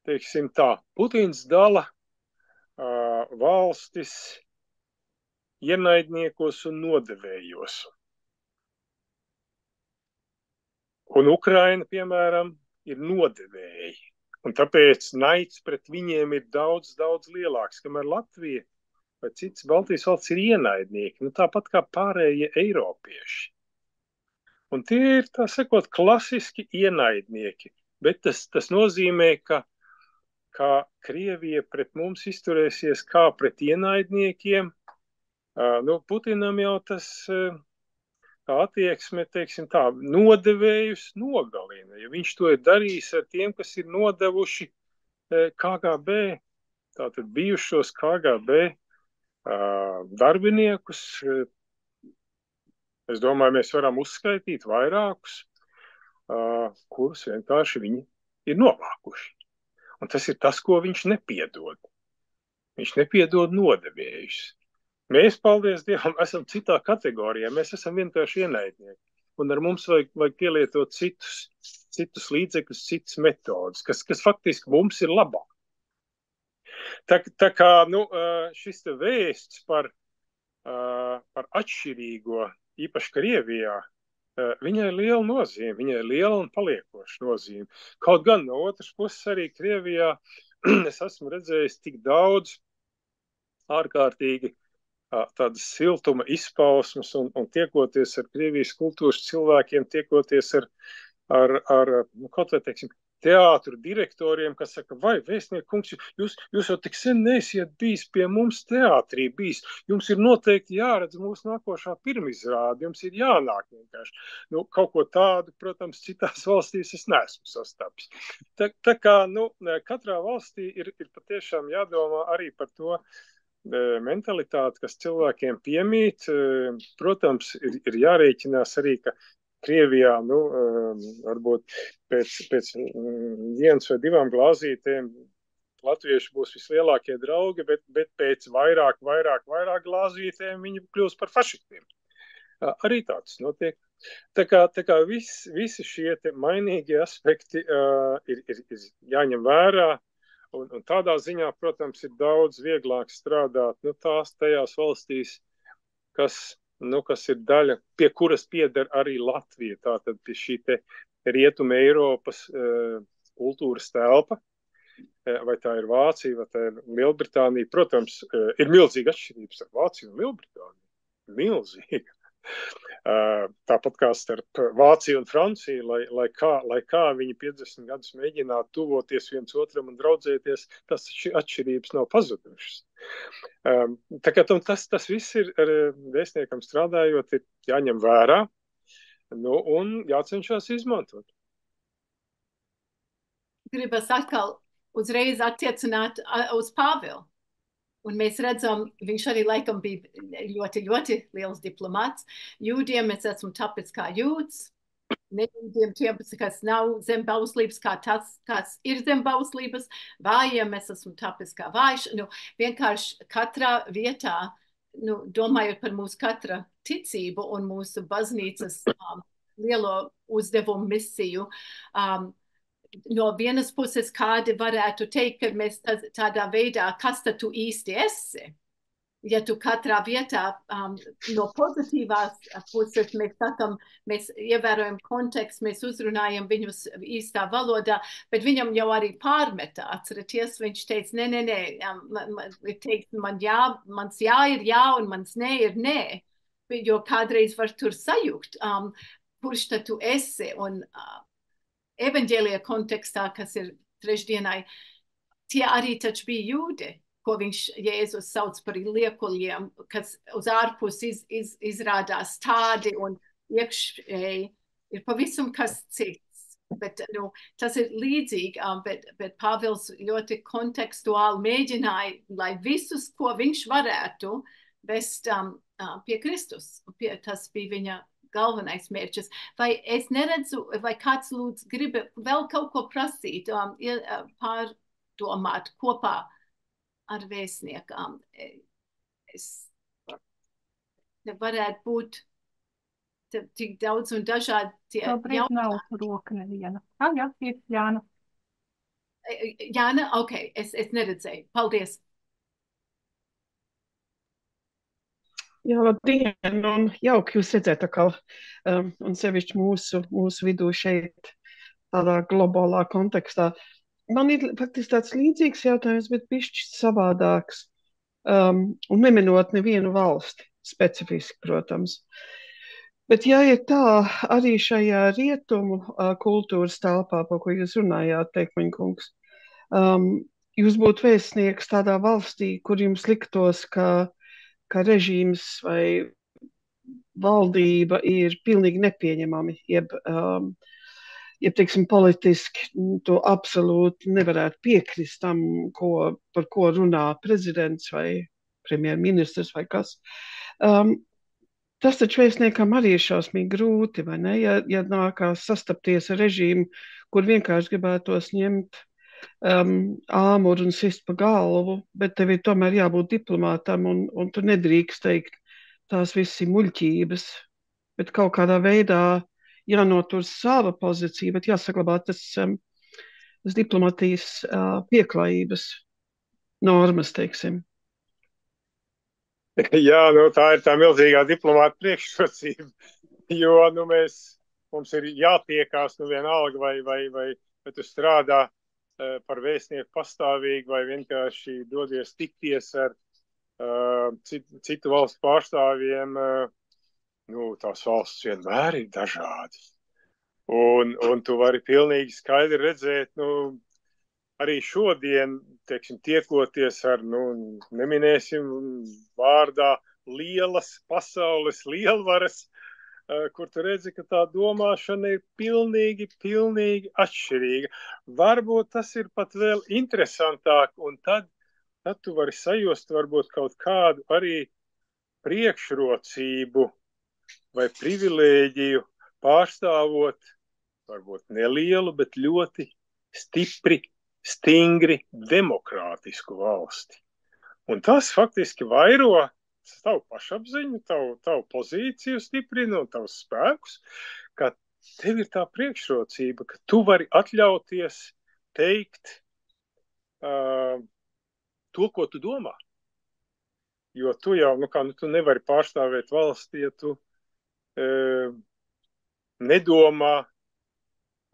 teiksim tā, Putins dala valstis ienaidniekos un nodevējos. Un Ukraina, piemēram, ir nodevēji. Un tāpēc naids pret viņiem ir daudz, daudz lielāks, kamēr Latvija vai citas Baltijas valsts ir ienaidnieki, tāpat kā pārējie eiropieši. Un tie ir, tā sakot, klasiski ienaidnieki, bet tas nozīmē, ka Krievija pret mums izturēsies kā pret ienaidniekiem. Putinam jau tas attieksme, teiksim tā, nodevējus nogalina. Ja viņš to ir darījis ar tiem, kas ir nodevuši KGB, tātad bijušos KGB darbiniekus, es domāju, mēs varam uzskaitīt vairākus, kurus vienkārši viņi ir novākuši. Un tas ir tas, ko viņš nepiedod. Viņš nepiedod nodevējus. Mēs, paldies Dievam, esam citā kategorijā. Mēs esam vienkārši ienaidnieki. Un ar mums vajag pielietot citus līdzekļus, citas metodas, kas faktiski mums ir labāk. Tā kā šis te vēsts par atšķirīgo, īpaši Krievijā, viņai ir liela nozīme, viņai ir liela un paliekoša nozīme. Kaut gan no otras puses arī Krievijā es esmu redzējis tik daudz ārkārtīgi tādas siltuma izpausmes un tiekoties ar Krievijas kultūras cilvēkiem, tiekoties ar kaut vai, teiksim, teātru direktoriem, kas saka, vai vēstnieku kungs, jūs jau tik sen neesiet bijis pie mums teātrī bijis, jums ir noteikti jāredz mūsu nākošā pirmizrāde, jums ir jānāk vienkārši. Nu, kaut ko tādu, protams, citās valstīs es neesmu sastapis. Tā kā, nu, katrā valstī ir patiešām jādomā arī par to mentalitāti, kas cilvēkiem piemīt. Protams, ir jārēķinās arī, ka Krievijā, nu, varbūt pēc 1 vai 2 glāzītēm latvieši būs vislielākie draugi, bet pēc vairāk glāzītēm viņi kļūs par fašistiem. Arī tāds notiek. Tā kā visi šie te mainīgie aspekti ir jāņem vērā, un tādā ziņā, protams, ir daudz vieglāk strādāt, nu, tajās valstīs, kas ir daļa, pie kuras pieder arī Latvija, tātad pie šī te Rietuma Eiropas kultūras telpa, vai tā ir Vācija, vai tā ir Lielbritānija. Protams, ir milzīga atšķirības ar Vāciju un Lielbritāniju. Milzīga. Tāpat kā starp Vāciju un Franciju, lai kā viņi 50 gadus mēģinātu tuvoties viens otram un draudzēties, tas atšķirības nav pazudušas. Tā kā tas viss ir ar vēstniekam strādājot, ir jāņem vērā, nu, un jācenšas izmantot. Gribas atkal uzreiz attiecināt uz Pāvilu. Un mēs redzam, viņš arī laikam bija ļoti, ļoti liels diplomāts. Jūdiem mēs esam tāpēc kā jūds, nejūdiem tiem, kas nav zem bauslības, kā tas, kas ir zem bauslības, vājiem mēs esam tāpēc kā vājš. Nu, vienkārši katrā vietā, nu, domājot par mūsu katra ticību un mūsu baznīcas lielo uzdevumu misiju, no vienas puses kādi varētu teikt, ka mēs tādā veidā, kas tad tu īsti esi? Ja tu katrā vietā no pozitīvās puses mēs sakam, mēs ievērojam kontekstu, mēs uzrunājam viņus īstā valodā, bet viņam jau arī pārmetā. Atceraties, viņš teica, nē, mans jā ir jā un mans nē ir nē. Jo kādreiz var tur sajūgt, kurš tad tu esi un evaņģēlija kontekstā, kas ir trešdienai, tie arī taču bija jūdi, ko Jēzus sauc par liekuļiem, kas uz ārpus izrādās tādi un iekšēji ir pavisam kas cits. Bet, nu, tas ir līdzīgi, bet Pāvils ļoti kontekstuāli mēģināja, lai visus, ko viņš varētu, vest pie Kristus. Tas bija viņa galvenais mērķis. Vai es neredzu, vai kāds lūdzu grib vēl kaut ko prasīt, pārdomāt kopā ar vēstniekām? Es varētu būt tik daudz un dažādi tie jautājumi. Nav roka neviena. Jā, ir Jāna. Jāna, ok, es neredzēju. Paldies. Jā, labdien, un jauki jūs redzēt atkal, un sevišķi mūsu vidū šeit tādā globālā kontekstā. Man ir faktiski tāds līdzīgs jautājums, bet bišķi savādāks, un neminot nevienu valsti specifiski, protams. Bet ja ir tā, arī šajā rietumu kultūras telpā, par ko jūs runājāt, Teikmaņa kungs, jūs būtu vēstnieks tādā valstī, kur jums liktos, ka režīms vai valdība ir pilnīgi nepieņemami, jeb teiksim, politiski to absolūti nevarētu piekrist tam, par ko runā prezidents vai premjerministrs vai kas. Tas taču vēstniekam arī ir šausmīgi grūti, vai ne? Ja nākās sastapties ar režīmu, kur vienkārši gribētos ņemt āmuru un sist pa galvu, bet tev ir tomēr jābūt diplomātam un tu nedrīkst teikt, tās visi muļķības, bet kaut kādā veidā jānotur sava pozīcija, bet jāsaglabā tas diplomatijas pieklājības normas, teiksim. Jā, nu tā ir tā milzīgā diplomāta priekšrocība, jo mums ir jātiekās vienalga vai tu strādā par vēstnieku pastāvīgi vai vienkārši dodies tikties ar citu valstu pārstāvjiem. Tās valsts vienmēr ir dažādas. Un tu vari pilnīgi skaidri redzēt, arī šodien, teiksim, tiekoties ar, neminēsim vārdā lielas pasaules lielvaras, kur tu redzi, ka tā domāšana ir pilnīgi atšķirīga. Varbūt tas ir pat vēl interesantāk, un tad tu vari sajust varbūt kaut kādu arī priekšrocību vai privilēģiju pārstāvot varbūt nelielu, bet ļoti stingri demokrātisku valsti. Un tas faktiski vairo tavu pašapziņu, tavu pozīciju stiprina un tavus spēkus, ka tev ir tā priekšrocība, ka tu vari atļauties teikt to, ko tu domā. Jo tu jau, tu nevari pārstāvēt valsti, ja tu nedomā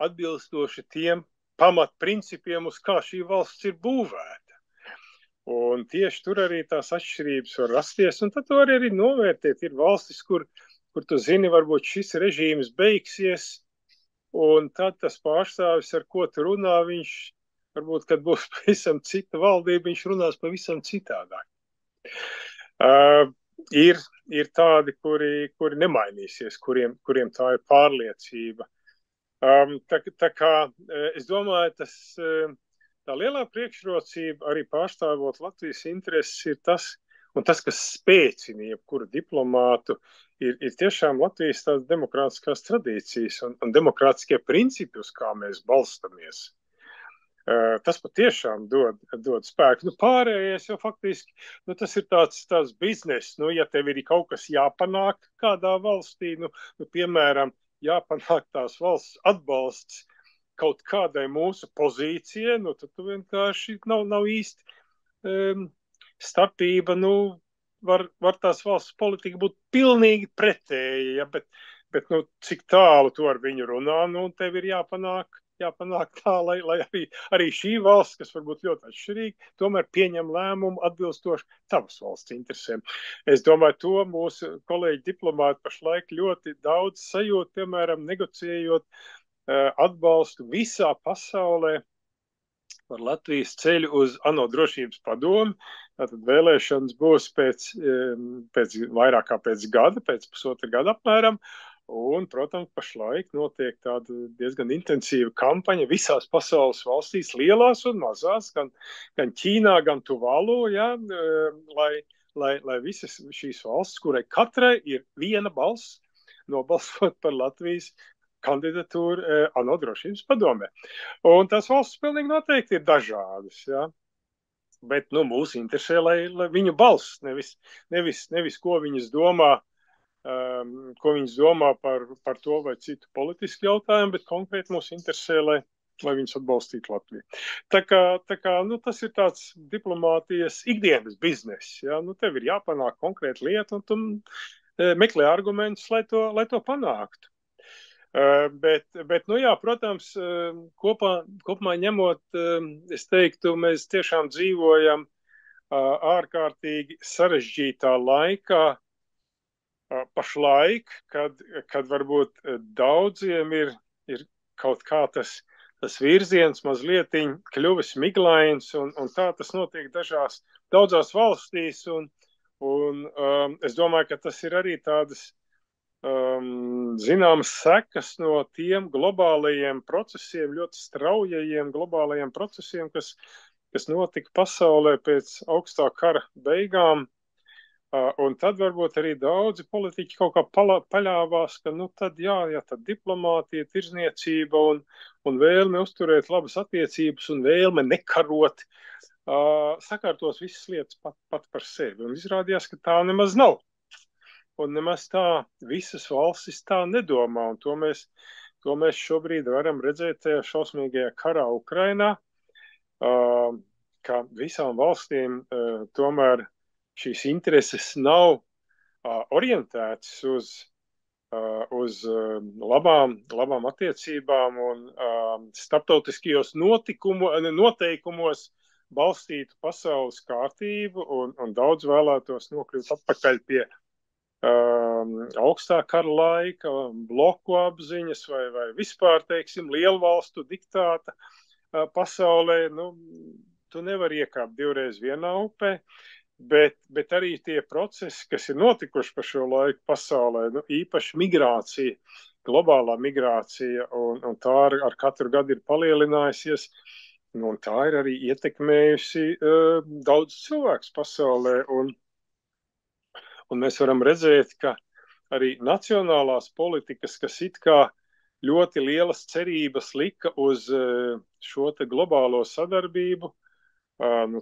atbilstoši tiem pamatprincipiem, uz kā šī valsts ir būvēta. Un tieši tur arī tās atšķirības var rasties, un tad to arī novērtēt. Ir valstis, kur tu zini, varbūt šis režīms beigsies, un tad tas pārstāvis, ar ko tu runā, viņš varbūt, kad būs pavisam cita valdība, viņš runās pavisam citādāk. Ir tādi, kuri nemainīsies, kuriem tā ir pārliecība. Tā kā es domāju, tā lielā priekšrocība arī pārstāvot Latvijas intereses ir tas, un tas, kas spēcina jebkuru diplomātu, ir tiešām Latvijas tādas demokrātiskās tradīcijas un demokrātiskie principi, uz kā mēs balstamies. Tas patiešām dod spēku. Pārējais jau faktiski, tas ir tāds biznes, ja tev ir kaut kas jāpanāk kādā valstī, piemēram, jāpanāk tās valsts atbalsts kaut kādai mūsu pozīcijai, tad tu vienkārši nav īsti starpība, var tās valsts politika būt pilnīgi pretēja, bet cik tālu tu ar viņu runā, tev ir jāpanāk tā, lai arī šī valsts, kas varbūt ļoti atšķirīga, tomēr pieņem lēmumu atbilstoši tavas valsts interesēm. Es domāju, to mūsu kolēģi diplomāti pašlaik ļoti daudz sajūt, piemēram, negociējot atbalstu visā pasaulē par Latvijas ceļu uz ANO drošības padomi. Tātad vēlēšanas būs pēc vairāk kā pēc gada, pēc pusotra gada apmēram. Un, protams, pašlaik notiek tāda diezgan intensīva kampaņa visās pasaules valstīs, lielās un mazās, gan Ķīnā, gan Tuvalu, lai visas šīs valsts, kurai katrai ir viena balss, nobalsot par Latvijas kandidatūru ANO drošības padomē. Un tās valstis pilnīgi noteikti ir dažādas, bet mūs interesē, lai viņu balss, nevis ko viņas domā, par to vai citu politisku jautājumu, bet konkrēti mūs interesē, lai viņus atbalstītu Latviju. Tā kā tas ir tāds diplomātijas ikdienas bizness. Tev ir jāpanāk konkrēta lieta, un tu meklē argumentus, lai to panāktu. Bet protams, kopumā ņemot, es teiktu, mēs tiešām dzīvojam ārkārtīgi sarežģītā laikā pašlaik, kad varbūt daudziem ir kaut kā tas virziens mazliet kļuvis miglains, un tā tas notiek daudzās valstīs, un es domāju, ka tas ir arī tādas zināmas sekas no tiem globālajiem procesiem, ļoti straujajiem globālajiem procesiem, kas notika pasaulē pēc augstā kara beigām. Un tad varbūt arī daudzi politiķi kaut kā paļāvās, ka tad diplomātija, tirzniecība un vēlme uzturēt labas attiecības un vēlme nekarot sakārtos visas lietas pat par sevi. Un izrādījās, ka tā nemaz nav. Un nemaz tā visas valstis tā nedomā, un to mēs šobrīd varam redzēt tajā šausmīgajā karā Ukrainā, ka visām valstīm tomēr šīs intereses nav orientētas uz labām attiecībām un starptautiskajos noteikumos balstītu pasaules kārtību, un daudz vēlētos nokļūt atpakaļ pie augstā kara laika, bloku apziņas vai vispār, teiksim, lielvalstu diktāta pasaulē, tu nevari iekāpt divreiz vienā upē, bet arī tie procesi, kas ir notikuši pa šo laiku pasaulē, īpaši migrācija, globālā migrācija, un tā ar katru gadu ir palielinājusies, un tā ir arī ietekmējusi daudz cilvēkus pasaulē, un mēs varam redzēt, ka arī nacionālās politikas, kas it kā ļoti lielas cerības lika uz šo te globālo sadarbību,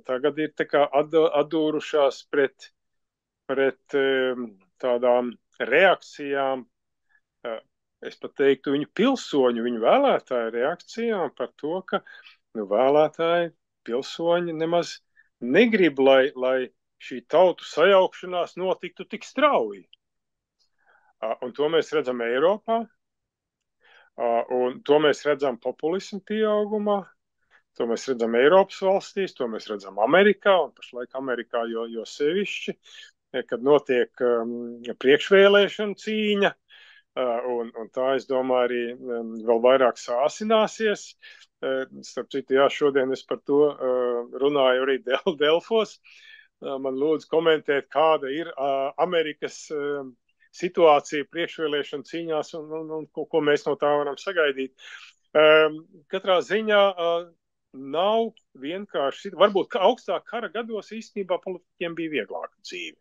tagad ir tā kā atdūrušās pret tādām reakcijām, es pat teiktu viņu pilsoņu, viņu vēlētāju reakcijām par to, ka vēlētāji pilsoņi nemaz negrib, lai šī tautu sajaukšanās notiktu tik strauji. Un to mēs redzam Eiropā, un to mēs redzam populismu pieaugumā, to mēs redzam Eiropas valstīs, to mēs redzam Amerikā, un pašlaik Amerikā jo sevišķi, kad notiek priekšvēlēšana cīņa, un tā, es domāju, arī vēl vairāk sāsināsies. Starp citu, šodien es par to runāju arī Delfos. Man lūdzu komentēt, kāda ir Amerikas situācija priekšvēlēšana cīņās un ko mēs no tā varam sagaidīt. Katrā ziņā nav vienkārši, varbūt augstā kara gados īstenībā politiķiem bija vieglāka dzīve.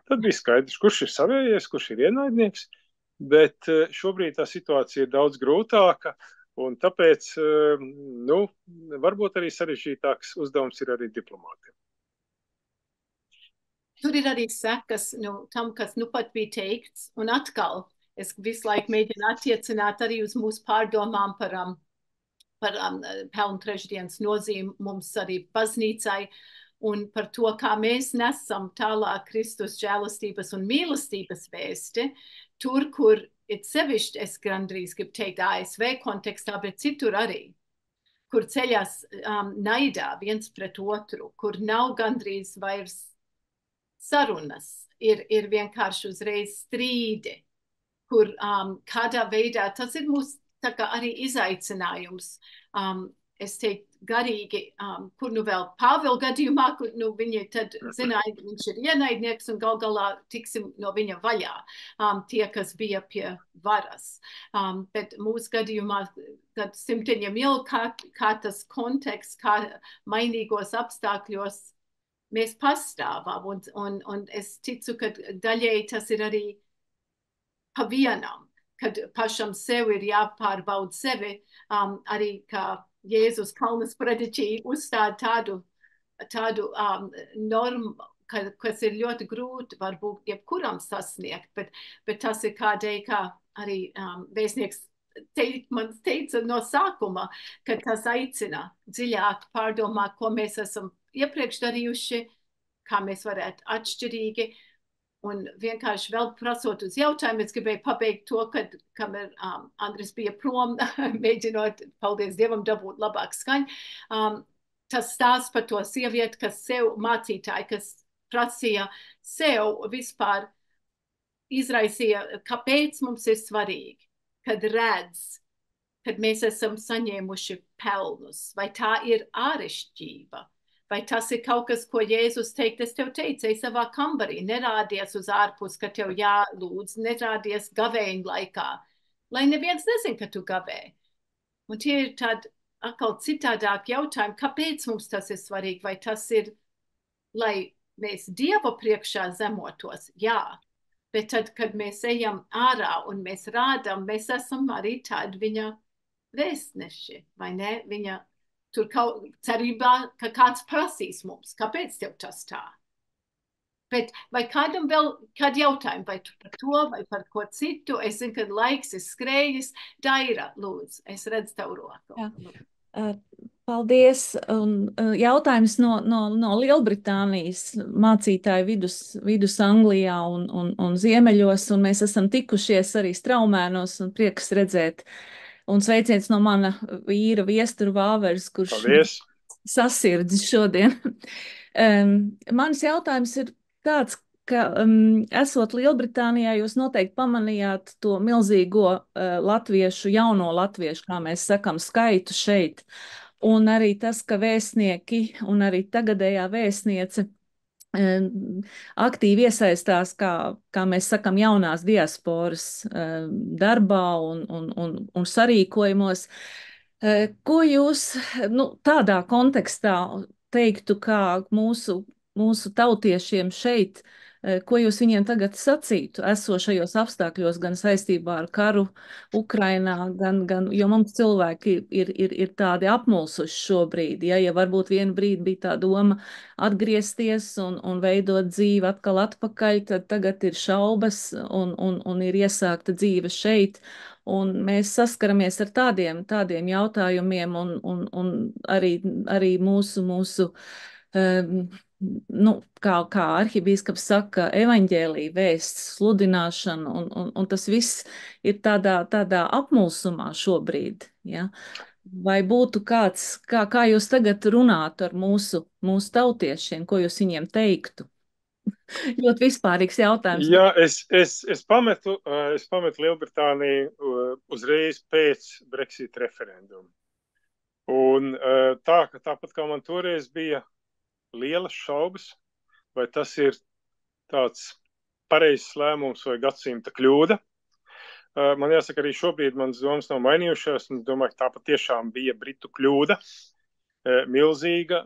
Tad bija skaidrs, kurš ir savējies, kurš ir ienaidnieks, bet šobrīd tā situācija ir daudz grūtāka, un tāpēc, varbūt arī sarežģītāks uzdevums ir arī diplomātiem. Tur ir arī sekas tam, kas pat bija teikts, un atkal es visu laiku mēģinu attiecināt arī uz mūsu pārdomām par pelnu trešdienas nozīmi mums arī baznīcai, un par to, kā mēs nesam tālāk Kristus žēlastības un mīlestības vēsti, tur, kur it sevišķi es gandrīz gribu teikt ASV kontekstā, bet citur arī, kur ceļās naidā viens pret otru, kur nav gandrīz vairs sarunas, ir vienkārši uzreiz strīdi, kur kādā veidā, tas ir mūsu tā kā arī izaicinājums, es teiktu garīgi, kur vēl Pāvila gadījumā, kur viņi tad zināja, viņš ir ienaidnieks un galā tiksim no viņa vaļā, tie, kas bija pie varas. Bet mūsu gadījumā, kad simteņiem ilgi, kā tas konteksts, kā mainīgos apstākļos mēs pastāvam, un es ticu, ka daļēji tas ir arī pa vienam, kad pašam sev ir jāpārbauda sevi, arī kā Jēzus Kalnas prediķī uzstāda tādu normu, kas ir ļoti grūti varbūt jebkuram sasniegt, bet tas ir kādēļ, kā arī vēstnieks man teica no sākuma, ka tas aicina dziļāk pārdomāt, ko mēs esam iepriekš darījuši, kā mēs varētu atšķirīgi. Un vienkārši vēl prasot uz jautājumu, es gribēju pabeigt to, kamēr Andris bija prom, mēģinot, paldies Dievam, dabūt labāk skaņu. Tas stāsts par to sievieti, kas sev mācītāji, kas prasīja sev vispār izraisīja, kāpēc mums ir svarīgi, kad redz, kad mēs esam saņēmuši pelnus, vai tā ir ārešķība. Vai tas ir kaut kas, ko Jēzus teikt, es tev teicu, ej savā kambarī, nerādies uz ārpus, ka tev jālūdz, nerādies gavēņu laikā, lai neviens nezin, ka tu gavē. Un tie ir tādi atkal citādāk jautājumi, kāpēc mums tas ir svarīgi, vai tas ir, lai mēs Dieva priekšā zemotos, jā, bet tad, kad mēs ejam ārā un mēs rādam, mēs esam arī tādi viņa vēstneši, vai ne, viņa tur cerībā, ka kāds prasīs mums, kāpēc tev tas tā? Bet vai kādam vēl kādi jautājumi, vai tu par to, vai par ko citu? Es zinu, ka laiks ir skrējis. Daira, lūdzu, es redzu tavu roku. Jā. Paldies. Un jautājums no Lielbritānijas mācītāju vidus Anglijā un Ziemeļos, un mēs esam tikušies arī Straumēnos, un prieks redzēt. Un sveiciens no mana vīra Viesturu Vāveres, kurš sasirdis šodien. Mans jautājums ir tāds, ka esot Lielbritānijā, jūs noteikti pamanījāt to milzīgo jauno latviešu, kā mēs sakam, skaitu šeit. Un arī tas, ka vēstnieki un arī tagadējā vēstniece aktīvi iesaistās, kā mēs sakam, jaunās diasporas darbā un sarīkojumos. Ko jūs tādā kontekstā teiktu, kā mūsu tautiešiem šeit, ko jūs viņiem tagad sacītu esošajos apstākļos, gan saistībā ar karu Ukrainā, gan jo mums cilvēki ir tādi apmulsuši šobrīd, ja varbūt vienu brīdi bija tā doma atgriezties un veidot dzīvi atkal atpakaļ, tad tagad ir šaubas un ir iesākta dzīve šeit, un mēs saskaramies ar tādiem jautājumiem un arī mūsu kā arhibīskaps saka, evaņģēlija vēsts, sludināšana, un tas viss ir tādā apmulsumā šobrīd, ja? Vai būtu kāds, kā jūs tagad runātu ar mūsu tautiešiem, ko jūs viņiem teiktu? Ļoti vispārīgs jautājums. Jā, es pametu Lielbritāniju uzreiz pēc Brexit referendumu. Un tāpat kā man toreiz bija lielas šaubas, vai tas ir tāds pareizs lēmums vai gadsimta kļūda. Man jāsaka, arī šobrīd manas domas nav mainījušās, un es domāju, ka tā patiešām bija Britu kļūda, milzīga,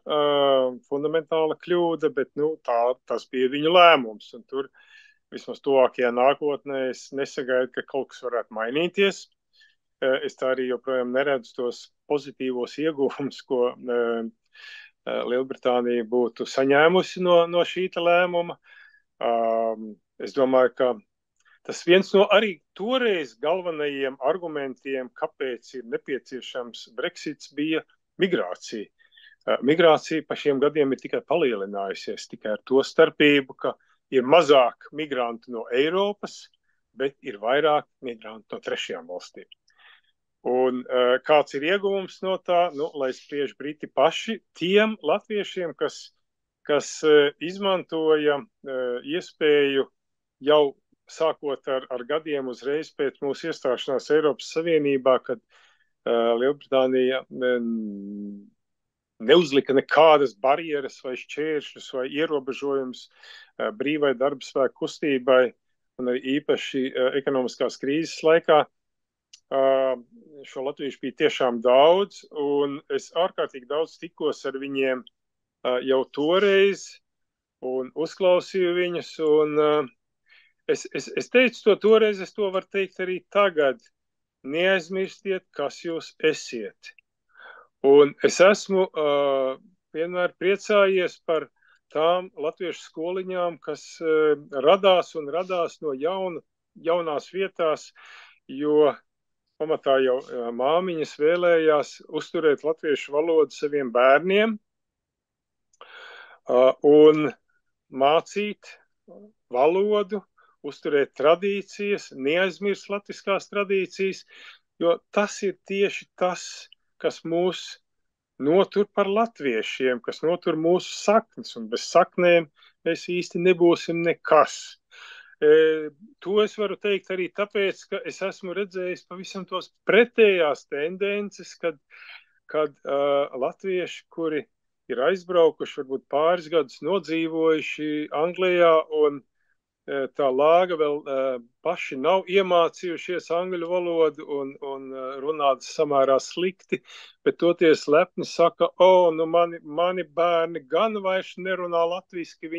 fundamentāla kļūda, bet tas bija viņu lēmums, un tur vismaz tuvākajā nākotnē es nesagaidu, ka kaut kas varētu mainīties. Es tā arī joprojām neredzu tos pozitīvos ieguvumus, ko Lielbritānija būtu saņēmusi no šīta lēmuma. Es domāju, ka tas viens no arī toreiz galvenajiem argumentiem, kāpēc ir nepieciešams Brexits, bija migrācija. Migrācija pa šiem gadiem ir tikai palielinājusies, tikai ar to starpību, ka ir mazāk migrantu no Eiropas, bet ir vairāk migrantu no trešajām valstīm. Un kāds ir ieguvums no tā, lai spriež Briti paši, tiem latviešiem, kas izmantoja iespēju jau sākot ar gadiem uzreiz pēc mūsu iestāšanās Eiropas Savienībā, kad Lielbritānija neuzlika nekādas barjeras vai šķēršļus vai ierobežojumus brīvai darbspēku kustībai un arī īpaši ekonomiskās krīzes laikā. Šo latviešu bija tiešām daudz, un es ārkārtīgi daudz tikos ar viņiem jau toreiz un uzklausīju viņus, un es teicu to toreiz, es to varu teikt arī tagad. Neaizmirstiet, kas jūs esiet. Un es esmu vienmēr priecājies par tām latviešu skoliņām, kas radās no jaunās vietās, jo pamatā jau māmiņas vēlējās uzturēt latviešu valodu saviem bērniem un mācīt valodu, uzturēt tradīcijas, neaizmirst latviskās tradīcijas, jo tas ir tieši tas, kas mūs notur par latviešiem, kas notur mūsu saknes, un bez saknēm mēs īsti nebūsim nekas. To es varu teikt arī tāpēc, ka es esmu redzējis pavisam tos pretējās tendences, kad latvieši, kuri ir aizbraukuši, varbūt pāris gadus nodzīvojuši Anglijā un tā lāga vēl paši nav iemācījušies angļu valodu un runāt samērā slikti, bet toties lepni saka, mani bērni gan vairs nerunā latviski,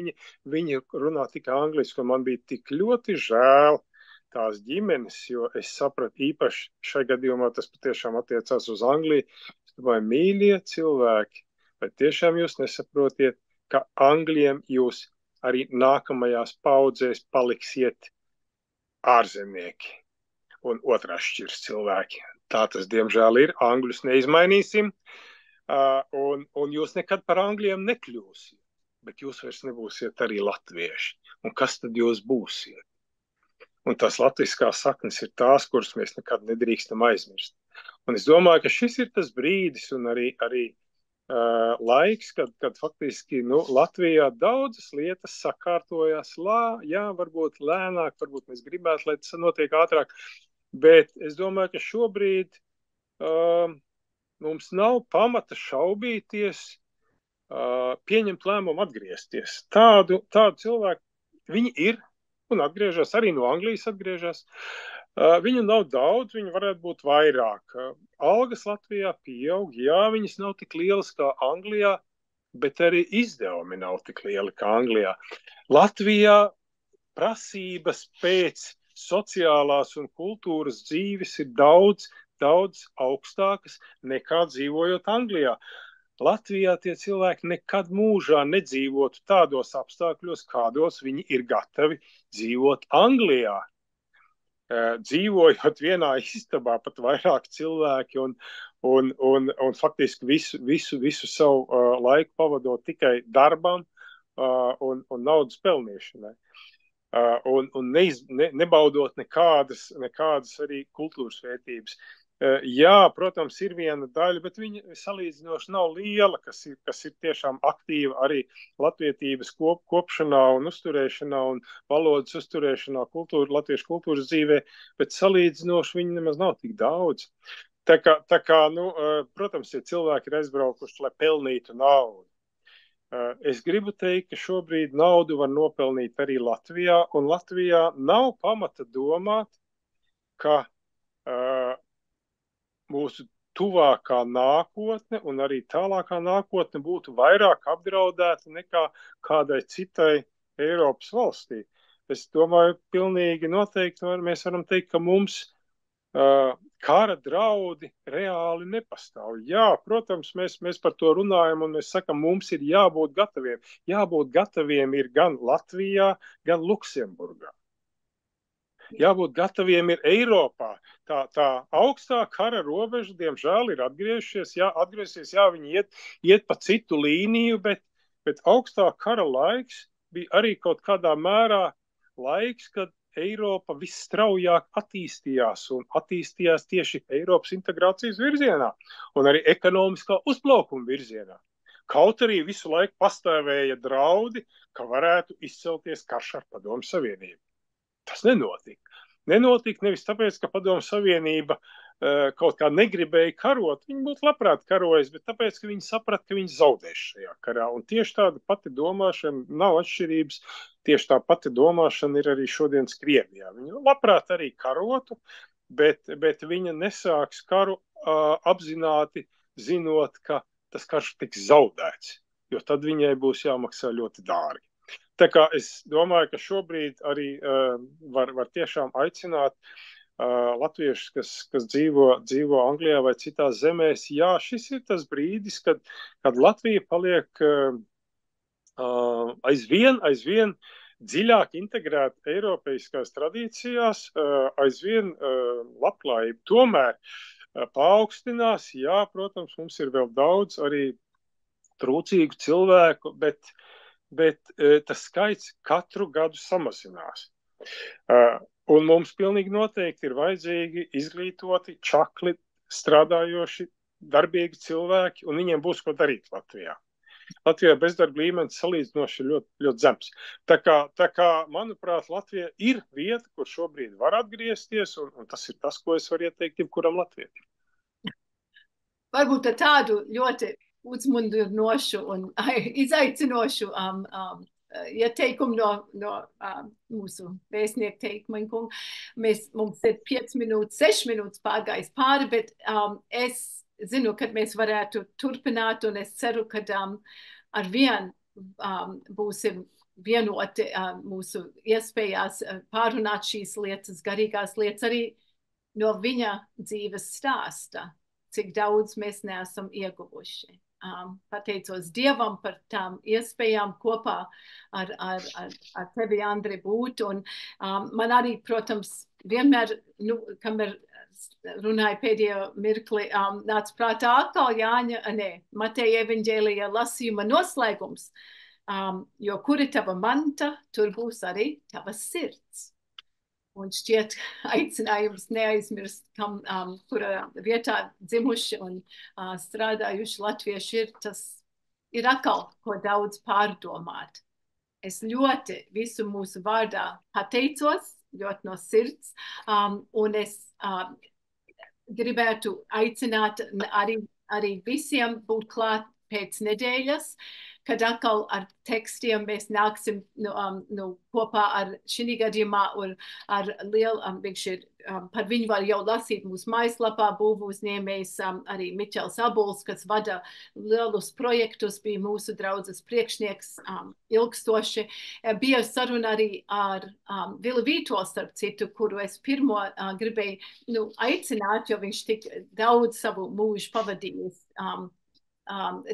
viņi runā tikai angliski, un man bija tik ļoti žēl tās ģimenes, jo es sapratu īpaši šai gadījumā tas patiešām attiecās uz Angliju. Es domāju, mīļie cilvēki, vai tiešām jūs nesaprotiet, ka Angļiem jūs arī nākamajās paudzēs paliksiet ārzemnieki un otršķirs cilvēki. Tā tas, diemžēl, ir. Angļus neizmainīsim, un jūs nekad par Angļiem nekļūsiet, bet jūs vairs nebūsiet arī latvieši. Un kas tad jūs būsiet? Un tās latviskās saknes ir tās, kuras mēs nekad nedrīkstam aizmirst. Un es domāju, ka šis ir tas brīdis, un arī laiks, kad faktiski Latvijā daudzas lietas sakārtojās, varbūt lēnāk, varbūt mēs gribētu, lai tas notiek ātrāk, bet es domāju, ka šobrīd mums nav pamata šaubīties, pieņemt lēmumu atgriezties. Tādu cilvēku viņi ir un atgriežas, arī no Anglijas atgriežas. Viņu nav daudz, viņu varētu būt vairāk. Algas Latvijā pieaug, jā, viņas nav tik lielas kā Anglijā, bet arī izdevumi nav tik lieli kā Anglijā. Latvijā prasības pēc sociālās un kultūras dzīves ir daudz augstākas nekā dzīvojot Anglijā. Latvijā tie cilvēki nekad mūžā nedzīvotu tādos apstākļos, kādos viņi ir gatavi dzīvot Anglijā. Dzīvojot vienā istabā pat vairāk cilvēki un faktiski visu savu laiku pavadot tikai darbam un naudas pelnīšanai. Un nebaudot nekādas arī kultūras vērtības. Jā, protams, ir viena daļa, bet viņa salīdzinoši nav liela, kas ir tiešām aktīva arī latvietības kopšanā un uzturēšanā un valodas uzturēšanā, latviešu kultūras dzīvē, bet salīdzinoši viņa nemaz nav tik daudz. Tā kā protams, ja cilvēki ir aizbraukuši, lai pelnītu naudu. Es gribu teikt, ka šobrīd naudu var nopelnīt arī Latvijā, un Latvijā nav pamata domāt, ka mūsu tuvākā nākotne un arī tālākā nākotne būtu vairāk apdraudēta nekā kādai citai Eiropas valstī. Es domāju, pilnīgi noteikti mēs varam teikt, ka mums kara draudi reāli nepastāv. Jā, protams, mēs par to runājam un mēs sakam, mums ir jābūt gataviem. Jābūt gataviem ir gan Latvijā, gan Luksemburgā. Jābūt gataviem ir Eiropā. Tā augstā kara robeža, diemžēl, ir atgriezies, viņi iet pa citu līniju, bet augstā kara laiks bija arī kaut kādā mērā laiks, kad Eiropa visstraujāk attīstījās un attīstījās tieši Eiropas integrācijas virzienā un arī ekonomiskā uzplaukuma virzienā. Kaut arī visu laiku pastāvēja draudi, ka varētu izcelties karš ar Padomju Savienību. Tas nenotika. Nenotika nevis tāpēc, ka Padomju Savienība kaut kā negribēja karot. Viņi būtu labprāt karojis, bet tāpēc, ka viņi saprata, ka viņi zaudēs šajā karā. Un tieši tāda pati domāšana, nav atšķirības, tieši tā pati domāšana ir arī šodien Krievijā. Viņi labprāt arī karotu, bet viņa nesāks karu apzināti, zinot, ka tas karš tiks zaudēts, jo tad viņai būs jāmaksā ļoti dārgi. Tā kā es domāju, ka šobrīd arī var tiešām aicināt latviešus, kas dzīvo Anglijā vai citās zemēs. Jā, šis ir tas brīdis, kad Latvija paliek aizvien dziļāk integrēta eiropeiskās tradīcijās, aizvien labklājība. Tomēr paaugstinās, jā, protams, mums ir vēl daudz arī trūcīgu cilvēku, bet tas skaits katru gadu samazinās. Un mums pilnīgi noteikti ir vajadzīgi izglītoti, čakli, strādājoši, darbīgi cilvēki, un viņiem būs ko darīt Latvijā. Latvijā bezdarba līmenis salīdzinoši ļoti, ļoti zems. Tā kā, manuprāt, Latvija ir vieta, kur šobrīd var atgriezties, un tas ir tas, ko es varu ieteikt jebkuram latvietim. Varbūt tādu ļoti uzmundrinošu un izaicinošu ieteikumu no mūsu vēstnieku teikuma. Mums ir 5 minūtes, 6 minūtes pārgājis pāri, bet es zinu, kad mēs varētu turpināt, un es ceru, ka arvien būsim vienoti mūsu iespējās pārunāt šīs lietas, garīgās lietas, arī no viņa dzīves stāsta, cik daudz mēs neesam ieguvuši. Pateicos Dievam par tām iespējām kopā ar tevi, Andri, būt. Un man arī, protams, vienmēr, kamēr runāju pēdējo mirkli, nāca prātā atkal Mateja evaņģēlija lasījuma noslēgums, jo kur ir tava manta, tur būs arī tava sirds. Un šķiet aicinājums neaizmirst, kurā vietā dzimuši un strādājuši latvieši ir, tas ir atkal ko daudz pārdomāt. Es ļoti visu mūsu vārdā pateicos, ļoti no sirds, un es gribētu aicināt arī visiem būt klāt pēc nedēļas, kad atkal ar tekstiem mēs nāksim kopā ar šī gadījumā un ar lielu, par viņu var jau lasīt mūsu mājaslapā, būvu uzņēmējs arī Miķels Abuls, kas vada lielus projektus, bija mūsu draudzes priekšnieks ilgstoši. Bija saruna arī ar Vilu Vīto, starp citu, kuru es pirmo gribēju aicināt, jo viņš tik daudz savu mūžu pavadījis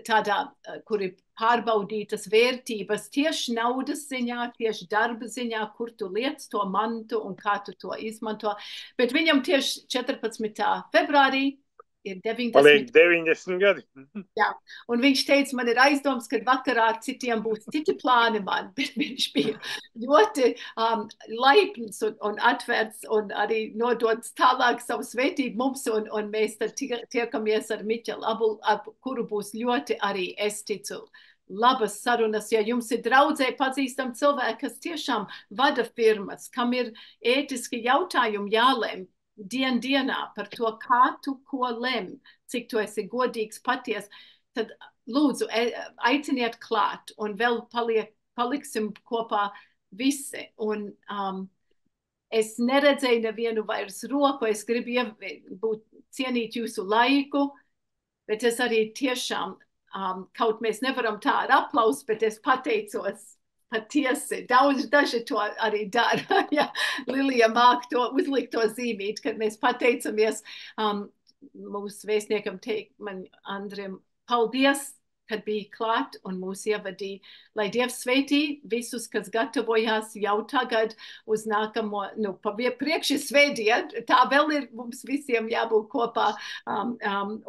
tādā, kur ir pārbaudītas vērtības tieši naudas ziņā, tieši darba ziņā, kur tu liec to mantu un kā tu to izmanto. Bet viņam tieši 14. februārī ir 90 gadi. Jā, un viņš teica, man ir aizdoms, ka vakarā citiem būs citi plāni man, bet viņš bija ļoti laipns un atvērts un arī nodots tālāk savu svētību mums, un mēs tad tiekamies ar Miķelu Abulu, kuru būs ļoti arī, es ticu, labas sarunas, ja jums ir draudzē pazīstam cilvēki, kas tiešām vada firmas, kam ir ētiski jautājumi jālem, dienā par to, kā tu ko lem, cik tu esi godīgs, paties, tad lūdzu aiciniet klāt un vēl paliksim kopā visi. Un es neredzēju nevienu vairs roku, es gribu cienīt jūsu laiku, bet es arī tiešām, kaut mēs nevaram tā ar aplausu, bet es pateicos patiesi. Daži to arī dara. Ja, Lilija māk to uzlikt to zīmīt, kad mēs pateicamies mūsu vēstniekam man Andrim, paldies, kad bija klāt un mūs ievadīja. Lai Dievs sveitī visus, kas gatavojās jau tagad uz nākamo, priekš ir svētdien, tā vēl ir mums visiem jābūt kopā,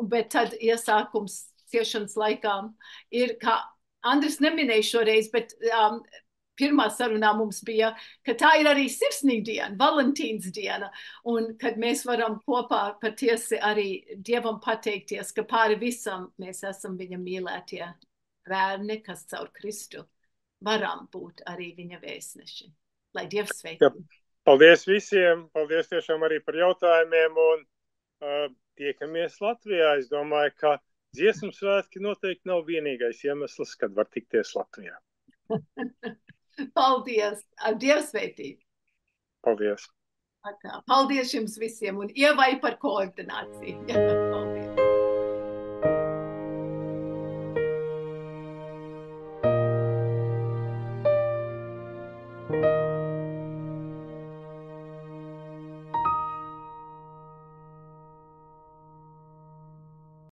bet tad iesākums ciešanas laikā ir, kā Andris neminēja šoreiz, bet pirmā sarunā mums bija, ka tā ir arī sirsnīgdiena, Valentīns diena, un kad mēs varam kopā patiesi arī Dievam pateikties, ka pāri visam mēs esam viņa mīlētie bērni, kas caur Kristu varam būt arī viņa vēstneši. Lai Dievs sveitī. Paldies visiem, paldies tiešām arī par jautājumiem, un tiekamies Latvijā. Es domāju, ka Dziesmu svētki noteikti nav vienīgais iemesls, kad var tikties Latvijā. Paldies! Ar Dievs sveitību! Paldies! Paldies jums visiem un Ievai par koordināciju! Paldies!